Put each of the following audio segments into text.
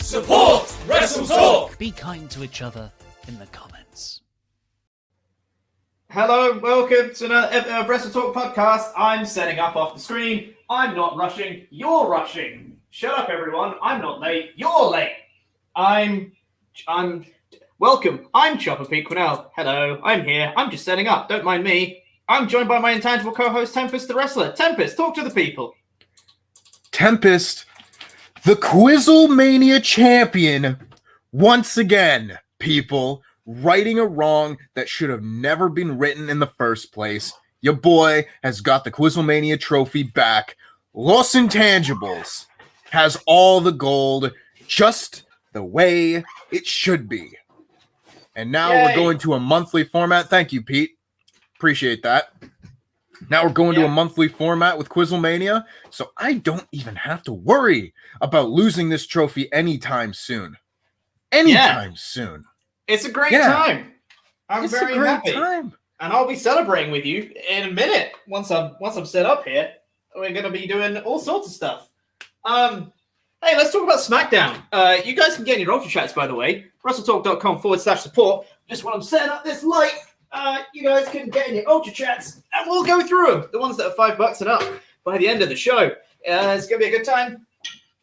Support WrestleTalk! Be kind to each other in the comments. Hello, welcome to another episode of WrestleTalk Podcast. I'm setting up off the screen. I'm not rushing, you're rushing. Shut up, everyone. I'm not late, you're late. Welcome. I'm Chopper Pete Quinnell. Hello, I'm here. I'm just setting up. Don't mind me. I'm joined by my intangible co-host, Tempest the Wrestler. Tempest, talk to the people. Tempest, the Quizzlemania champion, once again, people, righting a wrong that should have never been written in the first place. Your boy has got the Quizzlemania trophy back. Los Intangibles has all the gold, just the way it should be. And now We're going to a monthly format. Thank you, Pete. Appreciate that. Now we're going to a monthly format with Quizzlemania, so I don't even have to worry about losing this trophy anytime soon. Anytime soon. It's a great time. I'm very happy. Time. And I'll be celebrating with you in a minute. Once I'm set up here, we're going to be doing all sorts of stuff. Hey, let's talk about SmackDown. You guys can get in your Ultrachats, by the way. WrestleTalk.com/support. Just when I'm setting up this light, you guys can get in your Ultrachats, and we'll go through them. The ones that are $5 and up by the end of the show. It's going to be a good time.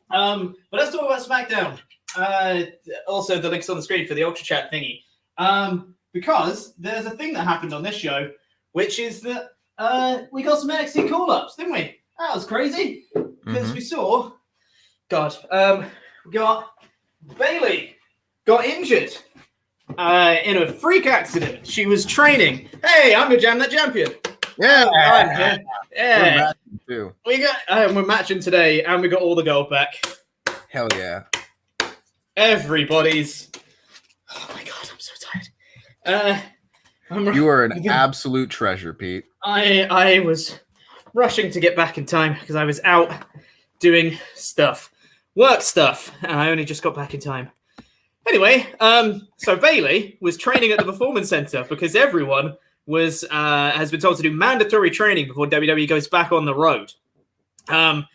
But let's talk about SmackDown. Also, the link's on the screen for the Ultrachat thingy. Because there's a thing that happened on this show, which is that we got some NXT call-ups, didn't we? That was crazy. Because we saw... we got Bayley got injured in a freak accident. She was training. Hey, I'm your Jam That Champion. Yeah. Yeah. Too. We got we're matching today, and we got all the gold back. Hell yeah. Everybody's. Oh my god, I'm so tired. You are an absolute treasure, Pete. I was rushing to get back in time because I was out doing work stuff, and I only just got back in time. Anyway, so Bayley was training at the Performance Center because everyone has been told to do mandatory training before WWE goes back on the road. And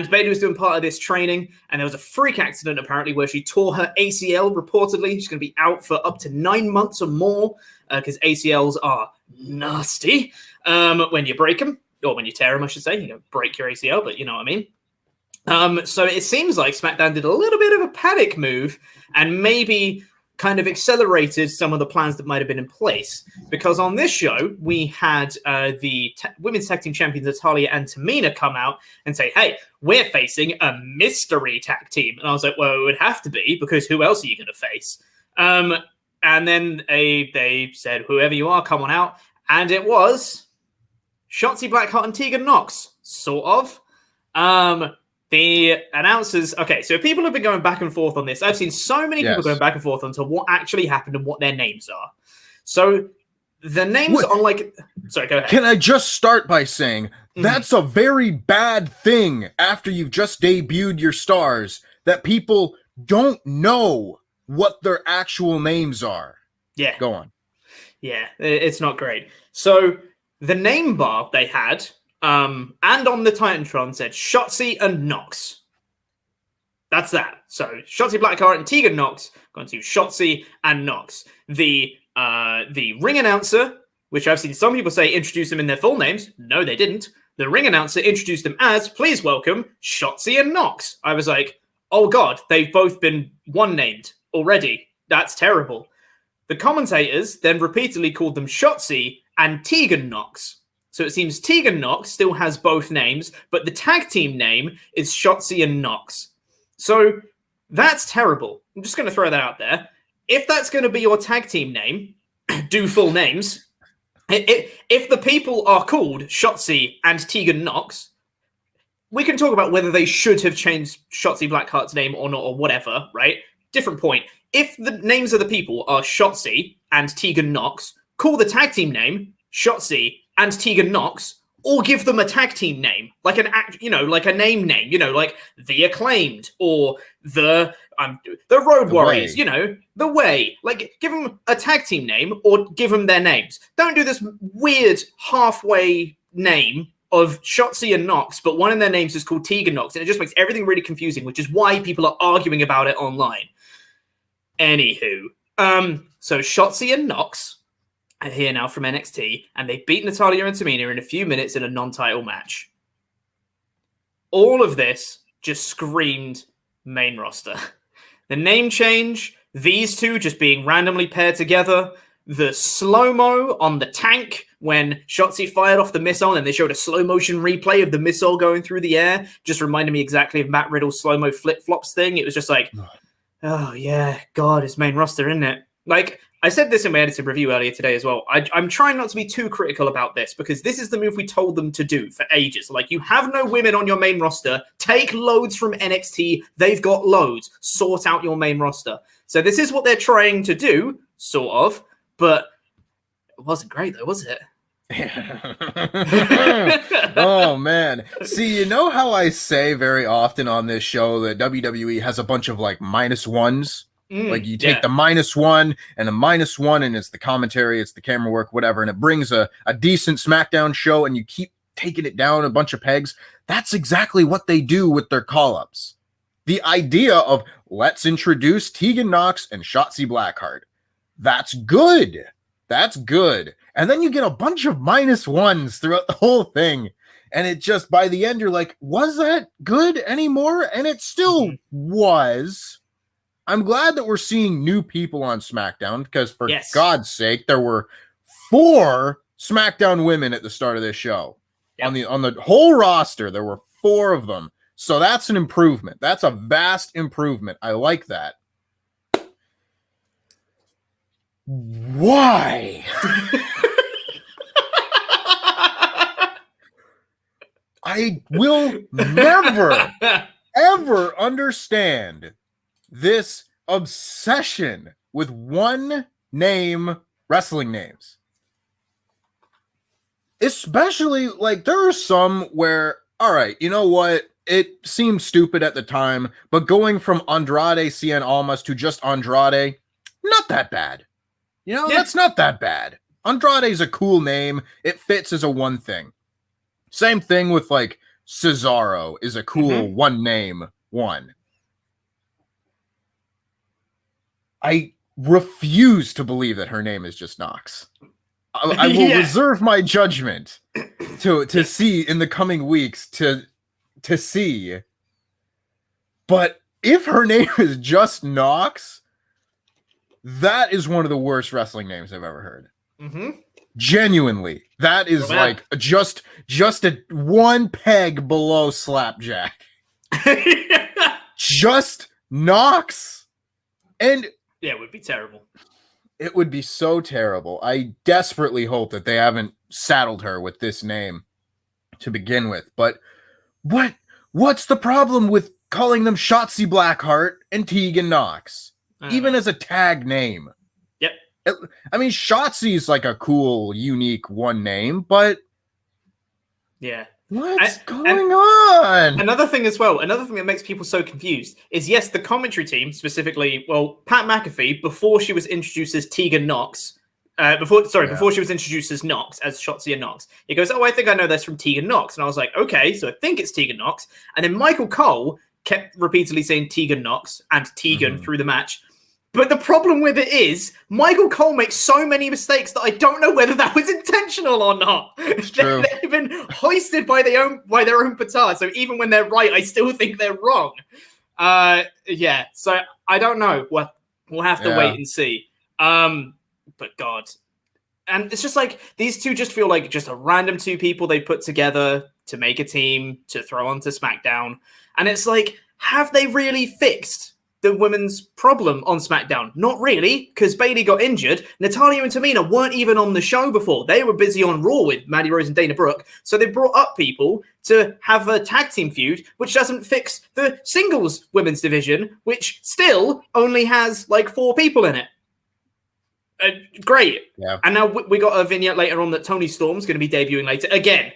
Bayley was doing part of this training, and there was a freak accident apparently where she tore her ACL. Reportedly, she's going to be out for up to 9 months or more because ACLs are nasty when you break them, or when you tear them, I should say. You don't break your ACL, but you know what I mean. So it seems like SmackDown did a little bit of a panic move and maybe kind of accelerated some of the plans that might have been in place. Because on this show, we had the women's tag team champions Natalya and Tamina come out and say, hey, we're facing a mystery tag team. And I was like, well, it would have to be, because who else are you going to face? And then they said, whoever you are, come on out. And it was Shotzi Blackheart and Tegan Nox, sort of. The announcers... Okay, so people have been going back and forth on this. I've seen so many people going back and forth onto what actually happened and what their names are. So the names are like... Sorry, go ahead. Can I just start by saying that's a very bad thing after you've just debuted your stars, that people don't know what their actual names are. Yeah. Go on. Yeah, it's not great. So the name bar they had... and on the Titantron said Shotzi and Nox. That's that. So Shotzi Blackheart and Tegan Nox going to Shotzi and Nox. The ring announcer, which I've seen some people say introduced them in their full names. No, they didn't. The ring announcer introduced them as, please welcome, Shotzi and Nox. I was like, oh god, they've both been one named already. That's terrible. The commentators then repeatedly called them Shotzi and Tegan Nox. So it seems Tegan Nox still has both names, but the tag team name is Shotzi and Nox. So that's terrible. I'm just going to throw that out there. If that's going to be your tag team name, do full names. If the people are called Shotzi and Tegan Nox, we can talk about whether they should have changed Shotzi Blackheart's name or not, or whatever, right? Different point. If the names of the people are Shotzi and Tegan Nox, call the tag team name Shotzi and Tegan Nox, or give them a tag team name, like like a name, like the Acclaimed or the Road Warriors, the Way. Like, give them a tag team name or give them their names. Don't do this weird halfway name of Shotzi and Nox, but one of their names is called Tegan Nox, and it just makes everything really confusing, which is why people are arguing about it online. Anywho, so Shotzi and Nox are here now from NXT, and they beat Natalya and Tamina in a few minutes in a non-title match. All of this just screamed main roster. The name change, these two just being randomly paired together, the slow-mo on the tank when Shotzi fired off the missile and they showed a slow-motion replay of the missile going through the air, just reminded me exactly of Matt Riddle's slow-mo flip-flops thing. It was just like, oh yeah, God, it's main roster, isn't it? Like, I said this in my edited review earlier today as well. I'm trying not to be too critical about this because this is the move we told them to do for ages. Like, you have no women on your main roster. Take loads from NXT. They've got loads. Sort out your main roster. So this is what they're trying to do, sort of. But it wasn't great, though, was it? Oh, man. See, you know how I say very often on this show that WWE has a bunch of, like, minus ones? Like, you take the -1 and a -1, and it's the commentary, it's the camera work, whatever, and it brings a decent SmackDown show, and you keep taking it down a bunch of pegs. That's exactly what they do with their call-ups. The idea of, let's introduce Tegan Nox and Shotzi Blackheart. That's good. That's good. And then you get a bunch of -1s throughout the whole thing. And it just, by the end, you're like, was that good anymore? And it still was. I'm glad that we're seeing new people on SmackDown because, for God's sake, there were 4 SmackDown women at the start of this show. Yep. On the whole roster, there were 4 of them. So that's an improvement. That's a vast improvement. I like that. Why? I will never, ever understand this obsession with one name wrestling names. Especially, like, there are some where, all right, you know what? It seemed stupid at the time, but going from Andrade Cien Almas to just Andrade, not that bad. You know, that's not that bad. Andrade's a cool name. It fits as a one thing. Same thing with, like, Cesaro is a cool one name one. I refuse to believe that her name is just Nox. I will reserve my judgment to see in the coming weeks to see. But if her name is just Nox, that is one of the worst wrestling names I've ever heard. Genuinely, that is like just a one peg below Slapjack. Just Nox, and it would be terrible. It would be so terrible. I desperately hope that they haven't saddled her with this name to begin with. But what's the problem with calling them Shotzi Blackheart and Tegan Nox, even as a tag name? Yep. I mean, Shotzi's like a cool, unique one name, but what's going on? Another thing that makes people so confused is, yes, the commentary team, specifically, well, Pat McAfee, before she was introduced as Tegan Nox, before she was introduced as Nox, as Shotzi and Nox, he goes, oh, I think I know this from Tegan Nox. And I was like, okay, so I think it's Tegan Nox. And then Michael Cole kept repeatedly saying Tegan Nox and Tegan through the match. But the problem with it is, Michael Cole makes so many mistakes that I don't know whether that was intentional or not. They've been hoisted by their own petard. So even when they're right, I still think they're wrong. So I don't know. We'll have to wait and see. But God. And it's just like, these two just feel like just a random 2 people they put together to make a team to throw onto SmackDown. And it's like, have they really fixed the women's problem on SmackDown? Not really, because Bayley got injured. Natalya and Tamina weren't even on the show before. They were busy on Raw with Mandy Rose and Dana Brooke. So they brought up people to have a tag team feud, which doesn't fix the singles women's division, which still only has like 4 people in it. Great. Yeah. And now we got a vignette later on that Toni Storm's going to be debuting later. Again,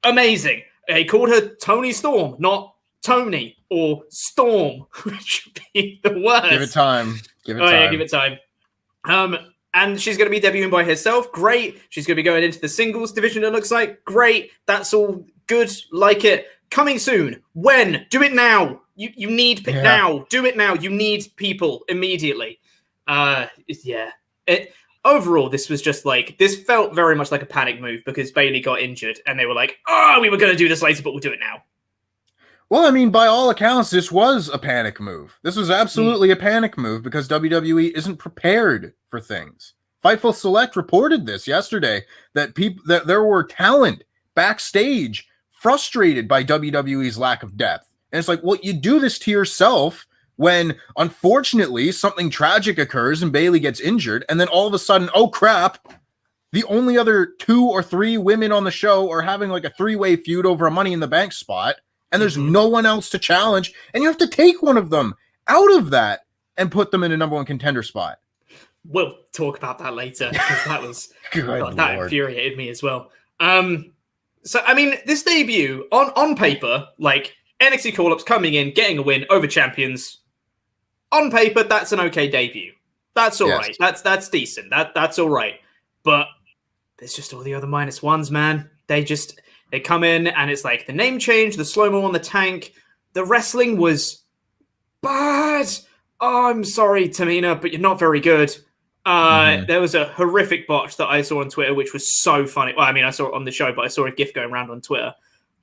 amazing. They called her Toni Storm, not Tony or Storm, which would be the worst. Give it time. Give it time. And she's going to be debuting by herself. Great. She's going to be going into the singles division, it looks like. Great. That's all good. Like it. Coming soon. When? Do it now. You need now. Do it now. You need people immediately. Overall, this was just like, this felt very much like a panic move because Bayley got injured and they were like, we were going to do this later, but we'll do it now. Well, I mean, by all accounts, this was a panic move. This was absolutely a panic move because WWE isn't prepared for things. Fightful Select reported this yesterday, that there were talent backstage frustrated by WWE's lack of depth. And it's like, well, you do this to yourself when, unfortunately, something tragic occurs and Bayley gets injured, and then all of a sudden, oh crap, the only other 2 or 3 women on the show are having like a 3-way feud over a Money in the Bank spot, and there's no one else to challenge, and you have to take one of them out of that and put them in a number 1 contender spot. We'll talk about that later, because that was that infuriated me as well. So, I mean, this debut, on paper, like, NXT call-ups coming in, getting a win over champions. On paper, that's an okay debut. That's all right. That's decent. That's all right. But there's just all the other -1s, man. They come in and it's like the name change, the slow-mo on the tank. The wrestling was bad. Oh, I'm sorry, Tamina, but you're not very good. There was a horrific botch that I saw on Twitter, which was so funny. Well, I mean, I saw it on the show, but I saw a GIF going around on Twitter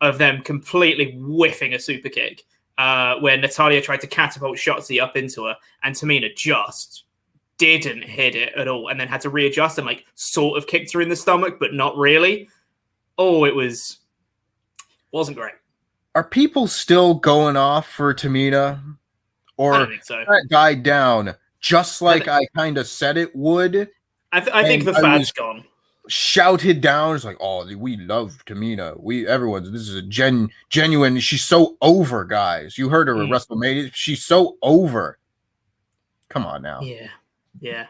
of them completely whiffing a super kick where Natalya tried to catapult Shotzi up into her, and Tamina just didn't hit it at all, and then had to readjust and like sort of kicked her in the stomach, but not really. Oh, wasn't great. Are people still going off for Tamina? Or I don't think so. That died down just like I kind of said it would? I think the fad's gone. Shouted down. It's like, oh, we love Tamina. This is a genuine. She's so over, guys. You heard her at WrestleMania. She's so over. Come on now. Yeah.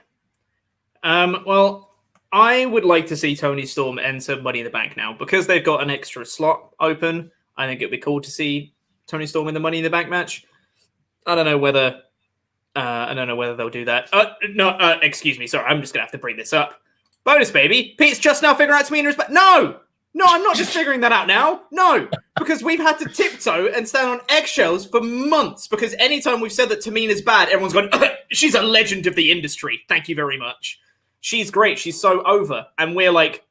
Well, I would like to see Toni Storm enter Money in the Bank now because they've got an extra slot open. I think it'd be cool to see Toni Storm in the Money in the Bank match. I don't know whether they'll do that. Excuse me. Sorry, I'm just gonna have to bring this up. Bonus, baby. Pete's just now figuring out Tamina's back. No, I'm not just figuring that out now. No, because we've had to tiptoe and stand on eggshells for months because anytime we've said that Tamina's bad, everyone's gone, she's a legend of the industry. Thank you very much. She's great. She's so over. And we're like,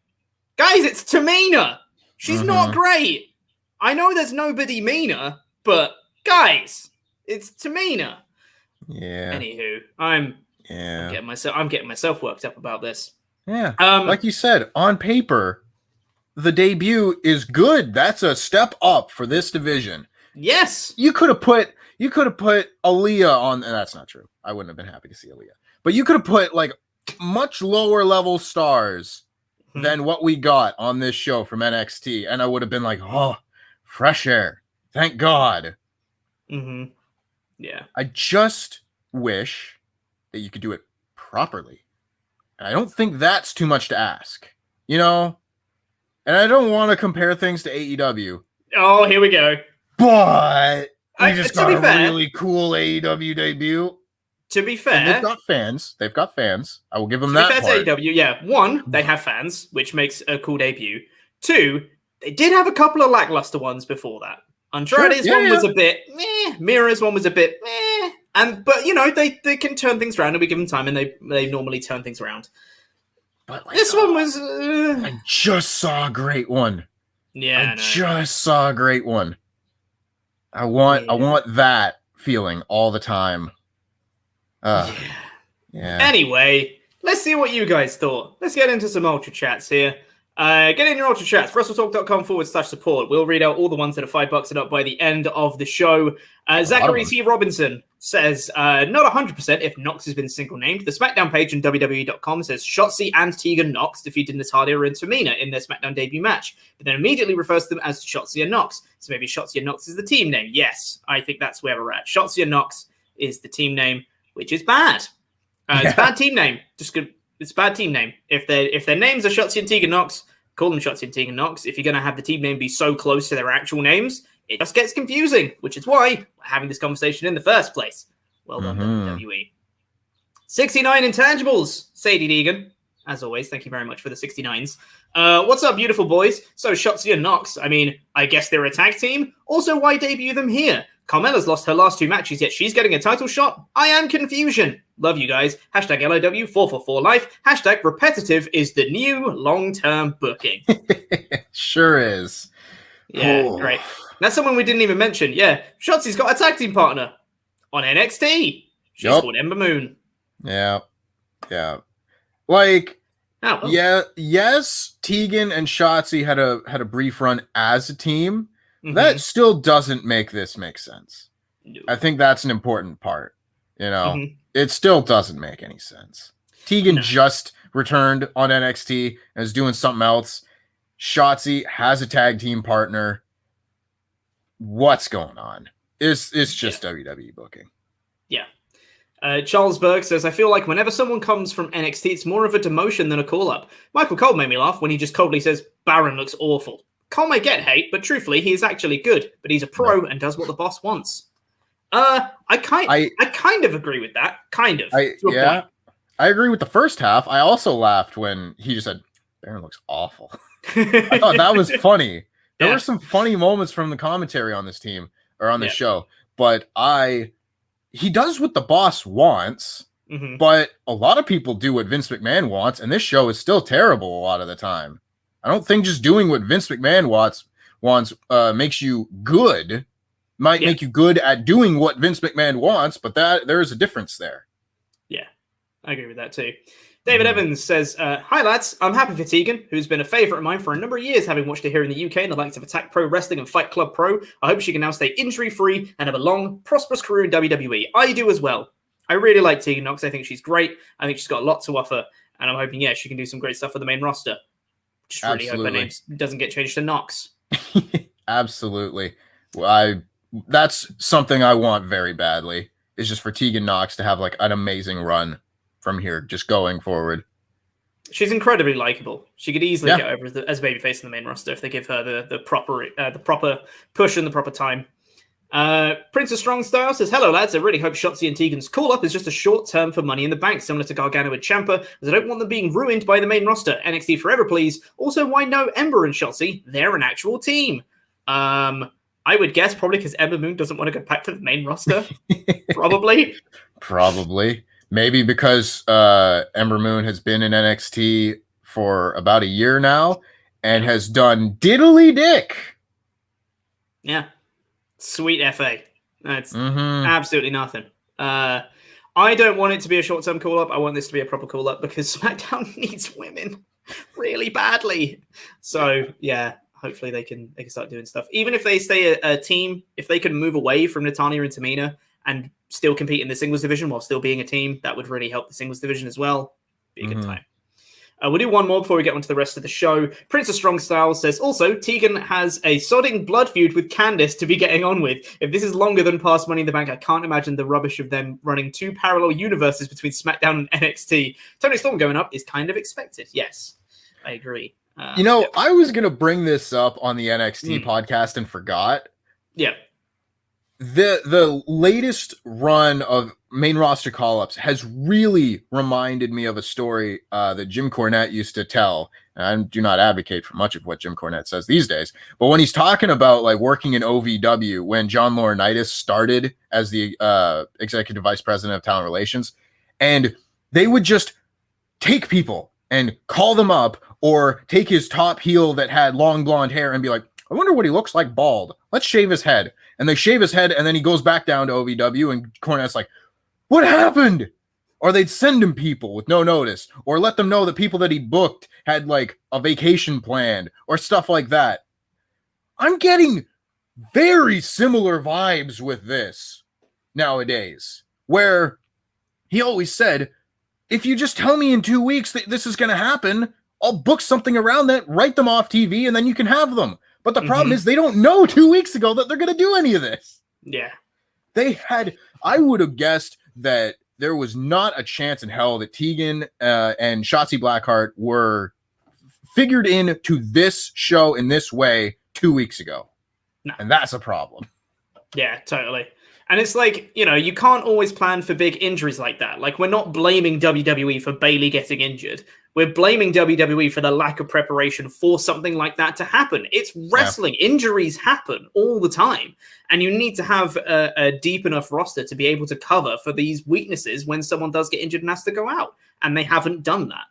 guys, it's Tamina. She's not great. I know there's nobody meaner, but guys, it's Tamina. Yeah. Anywho, I'm getting myself worked up about this. Yeah. Like you said, on paper, the debut is good. That's a step up for this division. Yes. You could have put Aaliyah on, and that's not true. I wouldn't have been happy to see Aaliyah. But you could have put like much lower level stars than what we got on this show from NXT, and I would have been like, oh, fresh air. Thank God. Yeah. I just wish that you could do it properly. I don't think that's too much to ask, you know? And I don't want to compare things to AEW. Oh, here we go. But we just got a really cool AEW debut. To be fair, and they've got fans. I will give them that part. AEW, yeah. 1, they have fans, which makes a cool debut. 2, they did have a couple of lackluster ones before that. Andrade's one was a bit meh. Mira's one was a bit meh. But you know, they can turn things around and we give them time, and they normally turn things around. But like, this one was. I just saw a great one. Yeah, I just saw a great one. I want that feeling all the time. Yeah. Anyway, let's see what you guys thought. Let's get into some Ultra Chats here. Get in your Ultra Chats, WrestleTalk.com/support. We'll read out all the ones that are $5 and up by the end of the show. Zachary T. Robinson says, not 100% if Nox has been single named. The SmackDown page on WWE.com says Shotzi and Tegan Nox defeated Natalya and Tamina in their SmackDown debut match, but then immediately refers to them as Shotzi and Nox. So maybe Shotzi and Nox is the team name. Yes, I think that's where we're at. Shotzi and Nox is the team name, which is bad. It's a bad team name. Just good. It's a bad team name. If their names are Shotzi and Tegan Nox, call them Shotzi and Tegan Nox. If you're going to have the team name be so close to their actual names, it just gets confusing, which is why we're having this conversation in the first place. Well done, WWE. 69 intangibles, Sadie Deegan. As always, thank you very much for the 69s. What's up, beautiful boys? So, Shotzi Nox, I guess they're a tag team. Also, why debut them here? Carmella's lost her last 2 matches, yet she's getting a title shot? I am confusion. Love you guys. Hashtag LOW444life. Hashtag repetitive is the new long-term booking. Sure is. Yeah, great. That's someone we didn't even mention. Yeah, Shotzi's got a tag team partner on NXT. She's called Ember Moon. Yeah. Like, yes, Tegan and Shotzi had a brief run as a team. Mm-hmm. That still doesn't make this make sense. No. I think that's an important part. It still doesn't make any sense. Tegan just returned on NXT and is doing something else. Shotzi has a tag team partner. What's going on? It's just WWE booking. Yeah. Charles Berg says, I feel like whenever someone comes from NXT, it's more of a demotion than a call-up. Michael Cole made me laugh when he just coldly says, Baron looks awful. Cole may get hate, but truthfully, he is actually good. But he's a pro and does what the boss wants. I kind of agree with that. Kind of. I agree with the first half. I also laughed when he just said, Baron looks awful. I thought that was funny. There were some funny moments from the commentary on this team, or on the show. But he does what the boss wants, but a lot of people do what Vince McMahon wants, and this show is still terrible a lot of the time. I don't think just doing what Vince McMahon wants makes you good. Might make you good at doing what Vince McMahon wants, but there is a difference there. Yeah, I agree with that too. David Evans says, hi lads, I'm happy for Tegan, who's been a favourite of mine for a number of years, having watched her here in the UK and the likes of Attack Pro Wrestling and Fight Club Pro. I hope she can now stay injury-free and have a long, prosperous career in WWE. I do as well. I really like Tegan Nox. I think she's great. I think she's got a lot to offer, and I'm hoping, she can do some great stuff for the main roster. Just really hope her name doesn't get changed to Nox. Absolutely. That's something I want very badly, is just for Tegan Nox to have like an amazing run from here, just going forward. She's incredibly likable. She could easily get over as a babyface in the main roster if they give her the proper push and the proper time. Prince of Strong Style says, hello lads, I really hope Shotzi and Tegan's call-up is just a short term for Money in the Bank, similar to Gargano and Ciampa, as I don't want them being ruined by the main roster. NXT forever, please. Also, why no Ember and Shotzi? They're an actual team. I would guess probably because Ember Moon doesn't want to go back to the main roster. Probably. Maybe because Ember Moon has been in NXT for about a year now and has done diddly dick. Yeah. Sweet FA. That's absolutely nothing. I don't want it to be a short-term call-up. I want this to be a proper call-up because SmackDown needs women really badly. So, hopefully they can start doing stuff. Even if they stay a team, if they can move away from Natalya and Tamina and still compete in the singles division while still being a team, that would really help the singles division as well. Be a good time. We'll do one more before we get on to the rest of the show. Prince of Strong Style says, also, Tegan has a sodding blood feud with Candice to be getting on with. If this is longer than past Money in the Bank, I can't imagine the rubbish of them running 2 parallel universes between SmackDown and NXT. Tony Storm going up is kind of expected. Yes, I agree. I was going to bring this up on the NXT podcast and forgot. Yeah. The latest run of main roster call-ups has really reminded me of a story that Jim Cornette used to tell. And I do not advocate for much of what Jim Cornette says these days, but when he's talking about like working in OVW when John Laurinaitis started as the executive vice president of talent relations, and they would just take people and call them up or take his top heel that had long blonde hair and be like, I wonder what he looks like bald. Let's shave his head. And they shave his head, and then he goes back down to OVW, and Cornette's like, what happened? Or they'd send him people with no notice, or let them know that people that he booked had like a vacation planned, or stuff like that. I'm getting very similar vibes with this nowadays, where he always said, if you just tell me in 2 weeks that this is going to happen, I'll book something around that, write them off TV, and then you can have them. But the problem is they don't know 2 weeks ago that they're going to do any of this. Yeah. I would have guessed that there was not a chance in hell that Tegan and Shotzi Blackheart were figured into this show in this way 2 weeks ago. No. And that's a problem. Yeah, totally. And it's like, you can't always plan for big injuries like that. Like, we're not blaming WWE for Bayley getting injured. We're blaming WWE for the lack of preparation for something like that to happen. It's wrestling. Yeah. Injuries happen all the time. And you need to have a deep enough roster to be able to cover for these weaknesses when someone does get injured and has to go out. And they haven't done that,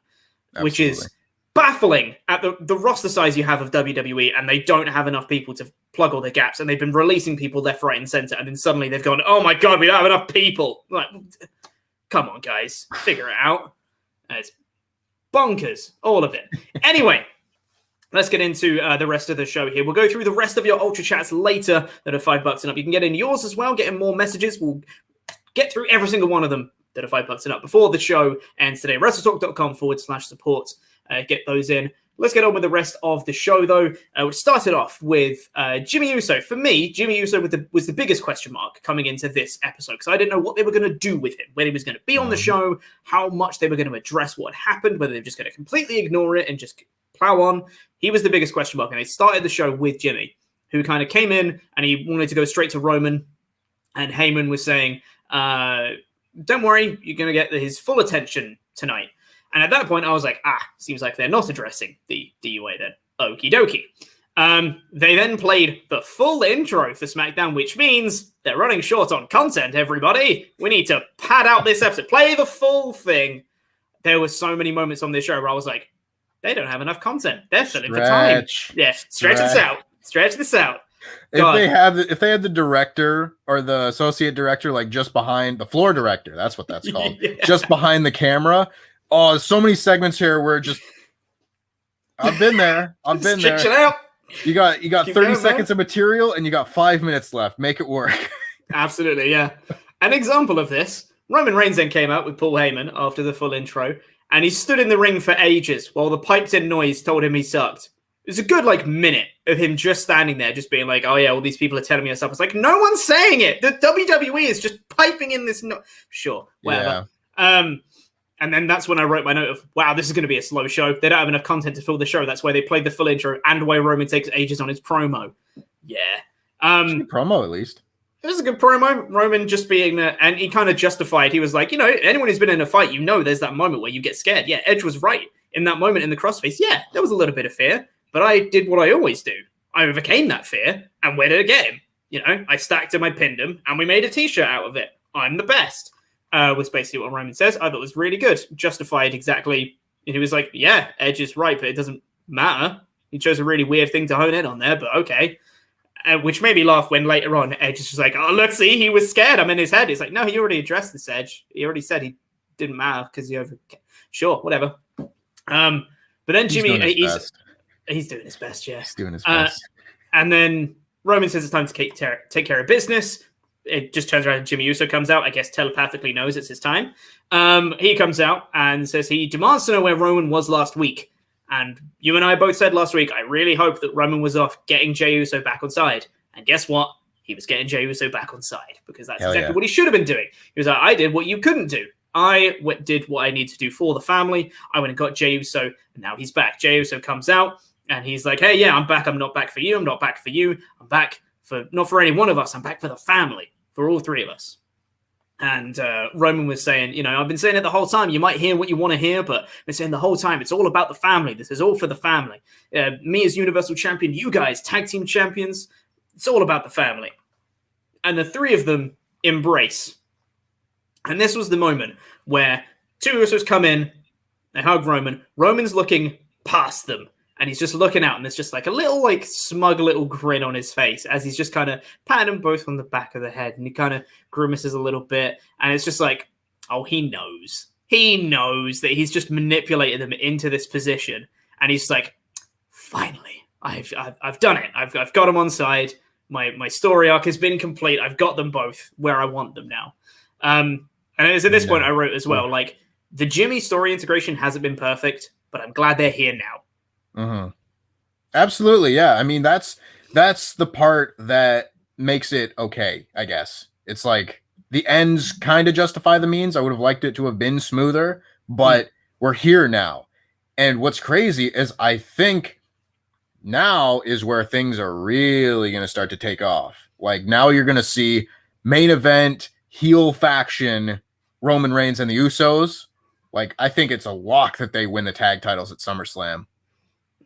which is baffling at the roster size you have of WWE, and they don't have enough people to plug all the gaps, and they've been releasing people left, right, and center, and then suddenly they've gone, oh my god, we don't have enough people. Like, come on, guys, figure it out. It's bonkers, all of it. Anyway, let's get into the rest of the show here. We'll go through the rest of your Ultra Chats later that are $5 and up. You can get in yours as well, get in more messages. We'll get through every single one of them that are $5 and up before the show ends today. WrestleTalk.com/support. Get those in. Let's get on with the rest of the show, though. We started off with Jimmy Uso. For me, Jimmy Uso was the biggest question mark coming into this episode because I didn't know what they were going to do with him, whether he was going to be on the show, how much they were going to address what happened, whether they were just going to completely ignore it and just plow on. He was the biggest question mark, and they started the show with Jimmy, who kind of came in and he wanted to go straight to Roman, and Heyman was saying, don't worry, you're going to get his full attention tonight. And at that point, I was like, seems like they're not addressing the DUA then. Okie dokie. They then played the full intro for SmackDown, which means they're running short on content, everybody. We need to pad out this episode. Play the full thing. There were so many moments on this show where I was like, they don't have enough content. They're filling for time. Yeah, stretch this out. Stretch this out. If they had the director or the associate director, like just behind the floor director, that's what that's called, just behind the camera. Oh, there's so many segments here where just I've been there. I've been there. It out. You got 30 seconds of material and you got 5 minutes left. Make it work. Absolutely, yeah. An example of this, Roman Reigns then came out with Paul Heyman after the full intro, and he stood in the ring for ages while the piped-in noise told him he sucked. It was a good minute of him just standing there, just being like, oh yeah, all these people are telling me stuff. It's like, no one's saying it. The WWE is just piping in this sure, whatever. Yeah. And then that's when I wrote my note of, wow, this is going to be a slow show. They don't have enough content to fill the show. That's why they played the full intro and why Roman takes ages on his promo. Yeah. Promo, at least. It was a good promo. Roman just being there, and he kind of justified. He was like, anyone who's been in a fight, there's that moment where you get scared. Yeah, Edge was right. In that moment in the crossface, yeah, there was a little bit of fear, but I did what I always do. I overcame that fear, and where did it get him? I stacked him, I pinned him, and we made a t-shirt out of it. I'm the best. Was basically what Roman says. I thought it was really good. Justified exactly. And he was like, yeah, Edge is right, but it doesn't matter. He chose a really weird thing to hone in on there, but okay. Which made me laugh when later on Edge is just like, oh, look, see, he was scared. I'm in his head. It's like, no, he already addressed this, Edge. He already said he didn't matter because he overcame. Sure, whatever. But then Jimmy, he's doing his best, yeah. He's doing his best. And then Roman says it's time to take care of business. It just turns around and Jimmy Uso comes out. I guess telepathically knows it's his time. He comes out and says he demands to know where Roman was last week. And you and I both said last week, I really hope that Roman was off getting Jey Uso back on side. And guess what? He was getting Jey Uso back on side because that's exactly what he should have been doing. He was like, I did what you couldn't do. I did what I need to do for the family. I went and got Jey Uso, and now he's back. Jey Uso comes out, and he's like, hey, yeah, I'm back. I'm not back for you. I'm not back for you. I'm back not for any one of us. I'm back for the family. For all three of us. And Roman was saying, I've been saying it the whole time. You might hear what you want to hear, but I've been saying the whole time, it's all about the family. This is all for the family. Me as Universal Champion, you guys, Tag Team Champions, it's all about the family. And the three of them embrace. And this was the moment where two Usos come in, they hug Roman. Roman's looking past them. And he's just looking out, and there's just like a little, smug little grin on his face as he's just kind of patting them both on the back of the head. And he kind of grimaces a little bit. And it's just like, oh, he knows. He knows that he's just manipulated them into this position. And he's like, finally, I've done it. I've got them on side. My story arc has been complete. I've got them both where I want them now. And it was at this point I wrote as well, the Jimmy story integration hasn't been perfect, but I'm glad they're here now. Mm-hmm. Absolutely, yeah. I mean, that's the part that makes it okay, I guess. It's like the ends kind of justify the means. I would have liked it to have been smoother, but we're here now. And what's crazy is I think now is where things are really going to start to take off. Now you're going to see main event, heel faction, Roman Reigns and the Usos, like, I think it's a lock that they win the tag titles at SummerSlam.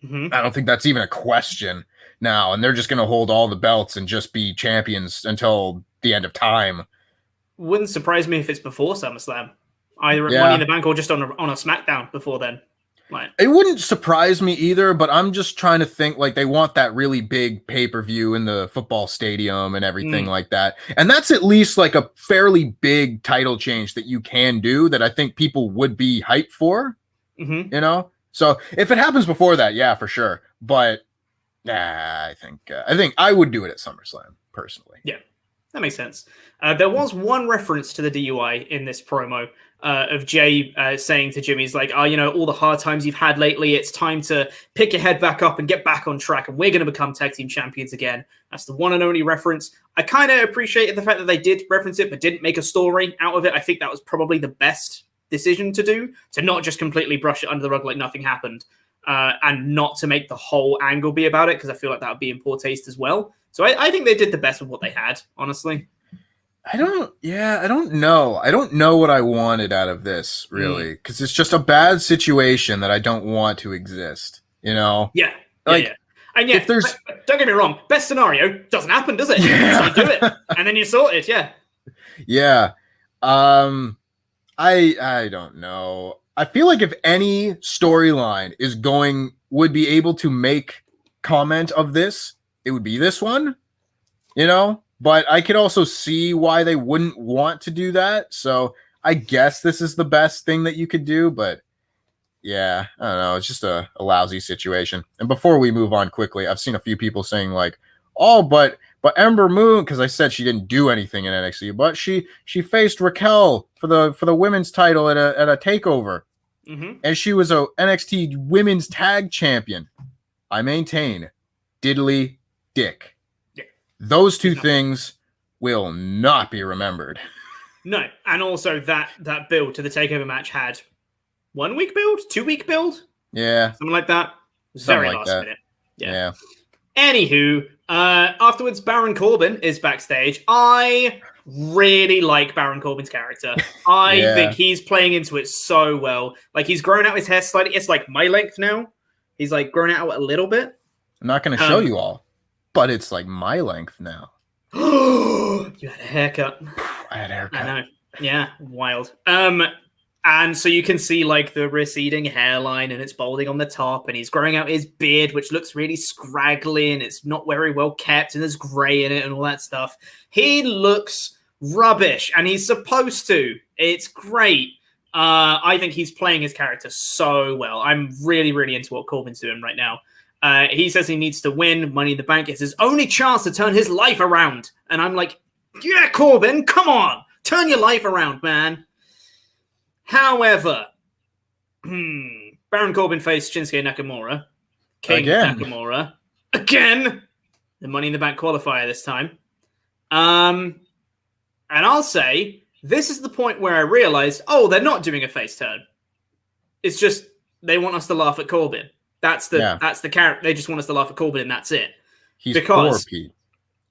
Mm-hmm. I don't think that's even a question now. And they're just going to hold all the belts and just be champions until the end of time. Wouldn't surprise me if it's before SummerSlam. Either at Money in the Bank or just on a SmackDown before then. Like, it wouldn't surprise me either, but I'm just trying to think, like, they want that really big pay-per-view in the football stadium and everything like that. And that's at least like a fairly big title change that you can do that I think people would be hyped for, you know? So if it happens before that, yeah, for sure. But I think I would do it at SummerSlam personally. Yeah, that makes sense. There was one reference to the DUI in this promo of Jay saying to Jimmy, he's like, you know, all the hard times you've had lately, it's time to pick your head back up and get back on track, and we're going to become tag team champions again. That's the one and only reference. I kind of appreciated the fact that they did reference it, but didn't make a story out of it. I think that was probably the best decision to do, to not just completely brush it under the rug like nothing happened, and not to make the whole angle be about it, because I feel like that would be in poor taste as well. So I think they did the best with what they had, honestly. I don't know. I don't know what I wanted out of this, really, because it's just a bad situation that I don't want to exist, you know? Yeah. Like, yeah. And yeah, if there's... don't get me wrong, best scenario doesn't happen, does it? Yeah. You just do it, and then you sort it, yeah. Yeah. I don't know. I feel like if any storyline would be able to make comment of this, it would be this one, you know? But I could also see why they wouldn't want to do that. So I guess this is the best thing that you could do. But yeah, I don't know. It's just a lousy situation. And before we move on quickly, I've seen a few people saying like, oh, but Ember Moon, because I said she didn't do anything in NXT, but she faced Raquel for the women's title at a takeover. And she was a NXT women's tag champion. I maintain, diddly dick. Those two things will not be remembered. No, and also that build to the takeover match had 1 week build, 2 week build, something like that. Very last minute. Yeah. Anywho, afterwards, Baron Corbin is backstage. I really like Baron Corbin's character. I think he's playing into it so well. Like, he's grown out his hair slightly. It's like my length now. He's like grown out a little bit. I'm not going to show you all. But it's like my length now. You had a haircut. I had a haircut. I know. Yeah, wild. And so you can see like the receding hairline, and it's balding on the top, and he's growing out his beard, which looks really scraggly, and it's not very well kept, and there's gray in it and all that stuff. He looks rubbish, and he's supposed to. It's great. I think he's playing his character so well. I'm really, really into what Corbin's doing right now. He says he needs to win Money in the Bank. It's his only chance to turn his life around. And I'm like, yeah, Corbin, come on. Turn your life around, man. However, Baron Corbin faced Shinsuke Nakamura. King Nakamura. Again. The Money in the Bank qualifier this time. And I'll say, this is the point where I realized, they're not doing a face turn. It's just, they want us to laugh at Corbin. That's the character. They just want us to laugh at Corbin, and that's it. He's poor, Pete.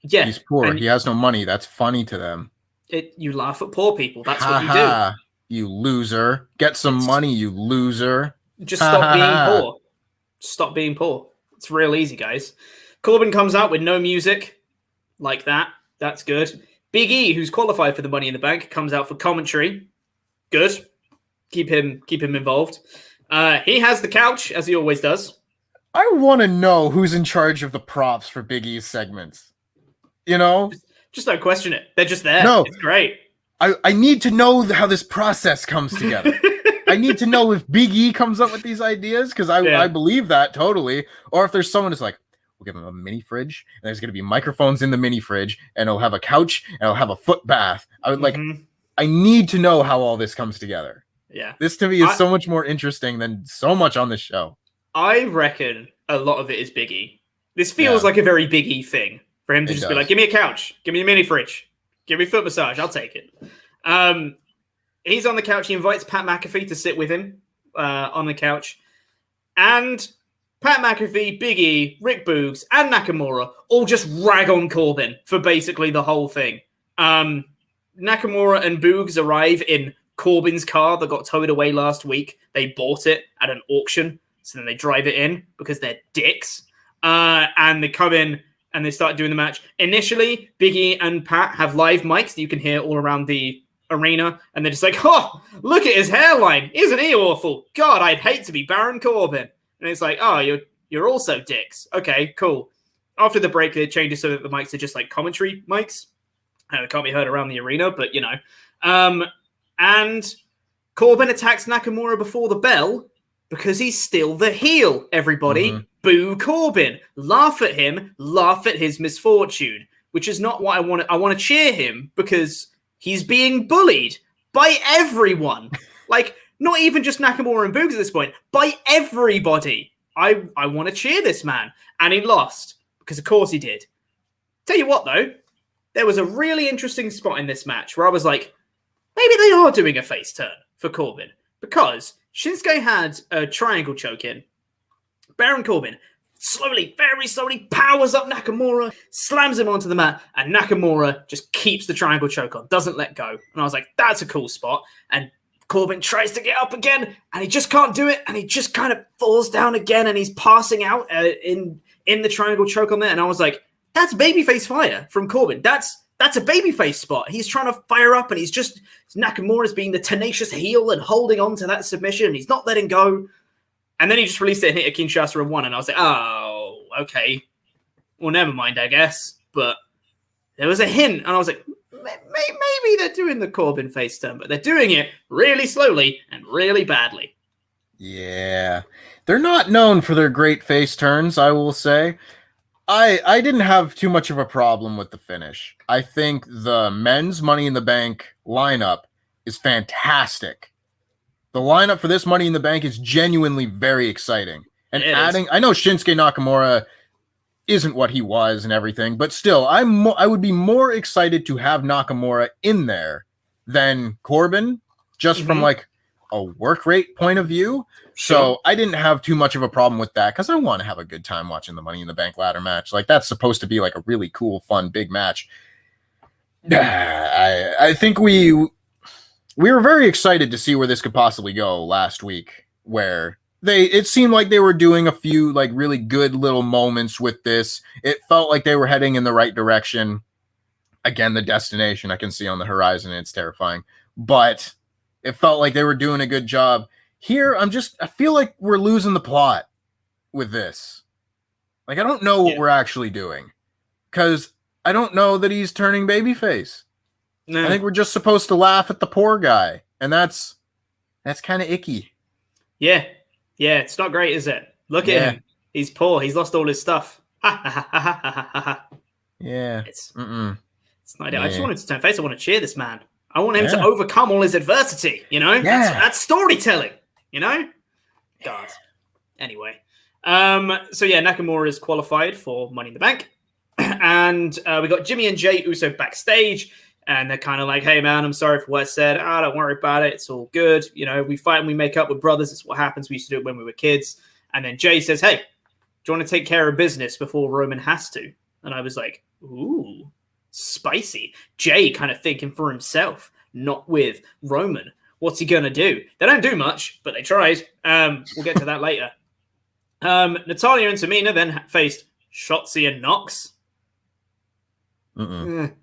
Yeah, he's poor. He has no money. That's funny to them. You laugh at poor people. That's what you do. You loser. Get some money, you loser. Just stop being poor. Stop being poor. It's real easy, guys. Corbin comes out with no music, like that. That's good. Big E, who's qualified for the Money in the Bank, comes out for commentary. Good. Keep him involved. He has the couch, as he always does. I want to know who's in charge of the props for Big E's segments. You know? Just don't question it. They're just there. No. It's great. I need to know how this process comes together. I need to know if Big E comes up with these ideas, because I believe that totally. Or if there's someone who's like, we'll give him a mini fridge, and there's going to be microphones in the mini fridge, and it'll have a couch, and it'll have a foot bath. I would I need to know how all this comes together. Yeah. This to me is so much more interesting than so much on the show. I reckon a lot of it is Big E. This feels like a very Big E thing for him to be like, give me a couch, give me a mini fridge, give me a foot massage, I'll take it. He's on the couch. He invites Pat McAfee to sit with him on the couch. And Pat McAfee, Big E, Rick Boogs, and Nakamura all just rag on Corbin for basically the whole thing. Nakamura and Boogs arrive in Corbin's car that got towed away last week. They bought it at an auction, so then they drive it in because they're dicks. And they come in and they start doing the match. Initially, Biggie and Pat have live mics that you can hear all around the arena, and they're just like, oh, look at his hairline. Isn't he awful? God, I'd hate to be Baron Corbin. And it's like, oh, you're also dicks. Okay, cool. After the break, it changes so that the mics are just like commentary mics. And it can't be heard around the arena, but you know. And Corbin attacks Nakamura before the bell because he's still the heel, everybody. Boo Corbin. Laugh at him. Laugh at his misfortune, which is not what I want. I want to cheer him because he's being bullied by everyone. Like, not even just Nakamura and Boogs at this point, by everybody. I want to cheer this man. And he lost because, of course, he did. Tell you what, though, there was a really interesting spot in this match where I was like, maybe they are doing a face turn for Corbin, because Shinsuke had a triangle choke in. Baron Corbin slowly, very slowly powers up Nakamura, slams him onto the mat, and Nakamura just keeps the triangle choke on, doesn't let go. And I was like, that's a cool spot. And Corbin tries to get up again, and he just can't do it, and he just kind of falls down again, and he's passing out in the triangle choke on there. And I was like, that's babyface fire from Corbin. That's a babyface spot. He's trying to fire up, and Nakamura's being the tenacious heel and holding on to that submission, and he's not letting go. And then he just released it and hit a Kinshasa and won, and I was like, oh, okay. Well, never mind, I guess. But there was a hint, and I was like, maybe they're doing the Corbin face turn, but they're doing it really slowly and really badly. Yeah. They're not known for their great face turns, I will say. I didn't have too much of a problem with the finish. I think the men's Money in the Bank lineup is fantastic. The lineup for this Money in the Bank is genuinely very exciting. And I know Shinsuke Nakamura isn't what he was and everything, but still, I would be more excited to have Nakamura in there than Corbin, just from like a work rate point of view. So I didn't have too much of a problem with that because I want to have a good time watching the Money in the Bank ladder match. Like, that's supposed to be like a really cool, fun, big match. I think we were very excited to see where this could possibly go last week, where it seemed like they were doing a few like really good little moments with this. It felt like they were heading in the right direction. Again, the destination I can see on the horizon, and it's terrifying, but it felt like they were doing a good job. Here, I feel like we're losing the plot with this. Like, I don't know what we're actually doing, because I don't know that he's turning babyface. No. I think we're just supposed to laugh at the poor guy, and that's kind of icky. Yeah, it's not great, is it? Look at him. He's poor. He's lost all his stuff. Yeah. It's not ideal. I just wanted to turn face. I want to cheer this man. I want him to overcome all his adversity, you know? Yeah. That's storytelling, you know? God. Anyway. So Nakamura is qualified for Money in the Bank. And we got Jimmy and Jay Uso backstage. And they're kind of like, hey, man, I'm sorry for what I said. Don't worry about it. It's all good. You know, we fight and we make up with brothers. It's what happens. We used to do it when we were kids. And then Jay says, hey, do you want to take care of business before Roman has to? And I was like, ooh. Spicy. Jay kind of thinking for himself, not with Roman. What's he gonna do? They don't do much, but they tried. We'll get to that later. Natalya and Tamina then faced Shotzi and Nox. God,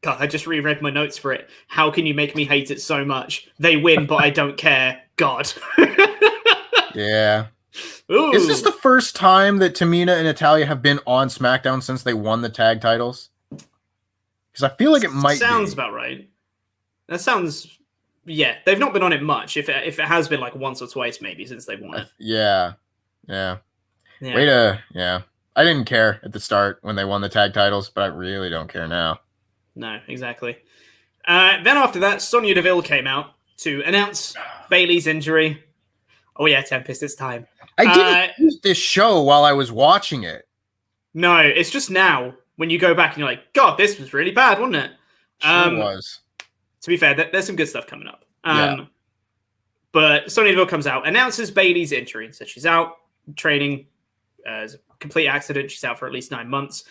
I just reread my notes for it. How can you make me hate it so much? They win, but I don't care. God. Yeah. Ooh. Is this the first time that Tamina and Natalya have been on SmackDown since they won the tag titles? Because I feel like it might sounds about right. That sounds... Yeah, they've not been on it much. If it has been like once or twice maybe since they won it. Yeah. I didn't care at the start when they won the tag titles, but I really don't care now. No, exactly. Then after that, Sonya Deville came out to announce Bayley's injury. Oh yeah, Tempest, it's time. I didn't use this show while I was watching it. No, it's just now when you go back and you're like, God, this was really bad, wasn't it? Sure was. To be fair, there's some good stuff coming up. But Sonya Deville comes out, announces Bayley's injury, and says she's out training as a complete accident. She's out for at least 9 months.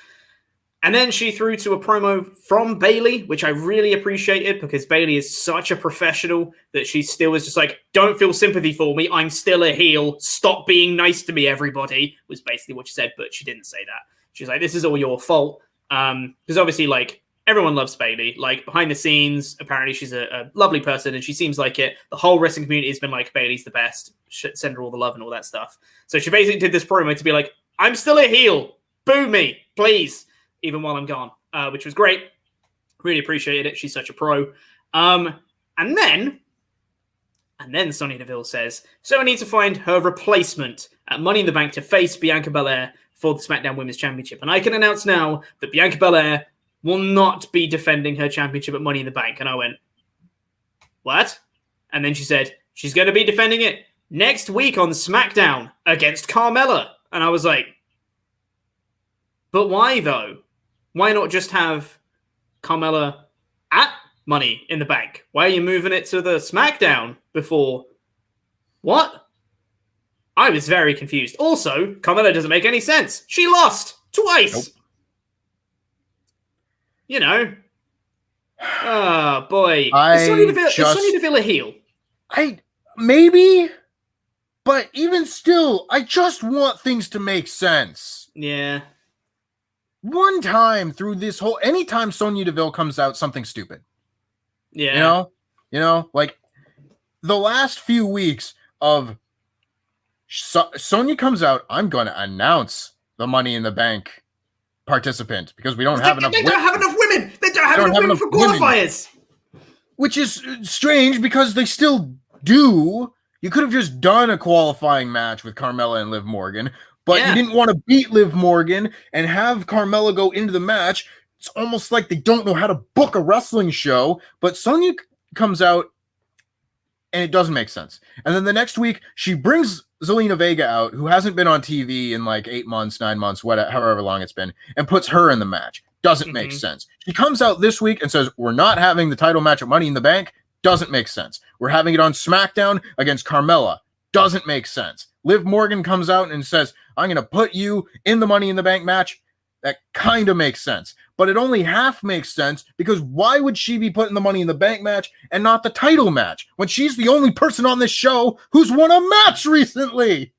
And then she threw to a promo from Bayley, which I really appreciated because Bayley is such a professional that she still was just like, don't feel sympathy for me. I'm still a heel. Stop being nice to me, everybody, was basically what she said, but she didn't say that. She's like, this is all your fault. Because obviously, like, everyone loves Bayley. Like, behind the scenes, apparently she's a lovely person and she seems like it. The whole wrestling community has been like, Bayley's the best. Send her all the love and all that stuff. So she basically did this promo to be like, I'm still a heel. Boo me, please. Even while I'm gone, which was great. Really appreciated it. She's such a pro. And then Sonya Deville says, so I need to find her replacement at Money in the Bank to face Bianca Belair for the SmackDown Women's Championship. And I can announce now that Bianca Belair will not be defending her championship at Money in the Bank. And I went, what? And then she said, she's going to be defending it next week on SmackDown against Carmella. And I was like, but why though? Why not just have Carmella at Money in the Bank? Why are you moving it to the SmackDown before? What? I was very confused. Also, Carmella doesn't make any sense. She lost twice. Nope. You know. Oh, boy. Is Sonya Deville a heel? Maybe, but even still, I just want things to make sense. Yeah. One time through this whole, anytime Sonya Deville comes out, something stupid. Yeah. You know, like the last few weeks of Sonya comes out, I'm going to announce the Money in the Bank participant because we don't have enough women. They don't have enough women. They don't have enough women for qualifiers. Which is strange because they still do. You could have just done a qualifying match with Carmella and Liv Morgan. But you didn't want to beat Liv Morgan and have Carmella go into the match. It's almost like they don't know how to book a wrestling show. But Sonya comes out, and it doesn't make sense. And then the next week, she brings Zelina Vega out, who hasn't been on TV in like 8 months, 9 months, whatever, however long it's been, and puts her in the match. Doesn't make sense. She comes out this week and says, we're not having the title match at Money in the Bank. Doesn't make sense. We're having it on SmackDown against Carmella. Doesn't make sense. Liv Morgan comes out and says, I'm going to put you in the Money in the Bank match. That kind of makes sense. But it only half makes sense because why would she be put in the Money in the Bank match and not the title match when she's the only person on this show who's won a match recently?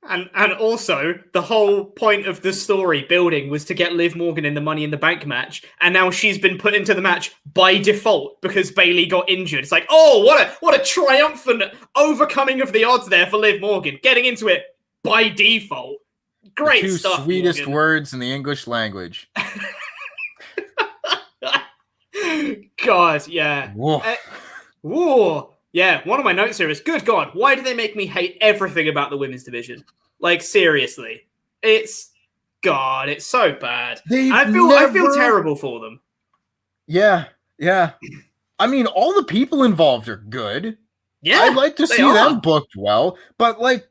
And also, the whole point of the story building was to get Liv Morgan in the Money in the Bank match, and now she's been put into the match by default because Bayley got injured. It's like, oh, what a triumphant overcoming of the odds there for Liv Morgan, getting into it by default. Great the two stuff, sweetest Morgan. Words in the English language. God, yeah. Whoa. Yeah, one of my notes here is, good God, why do they make me hate everything about the women's division? Like, seriously. It's so bad. I feel terrible for them. Yeah. I mean, all the people involved are good. Yeah, I'd like to see them booked well, but like,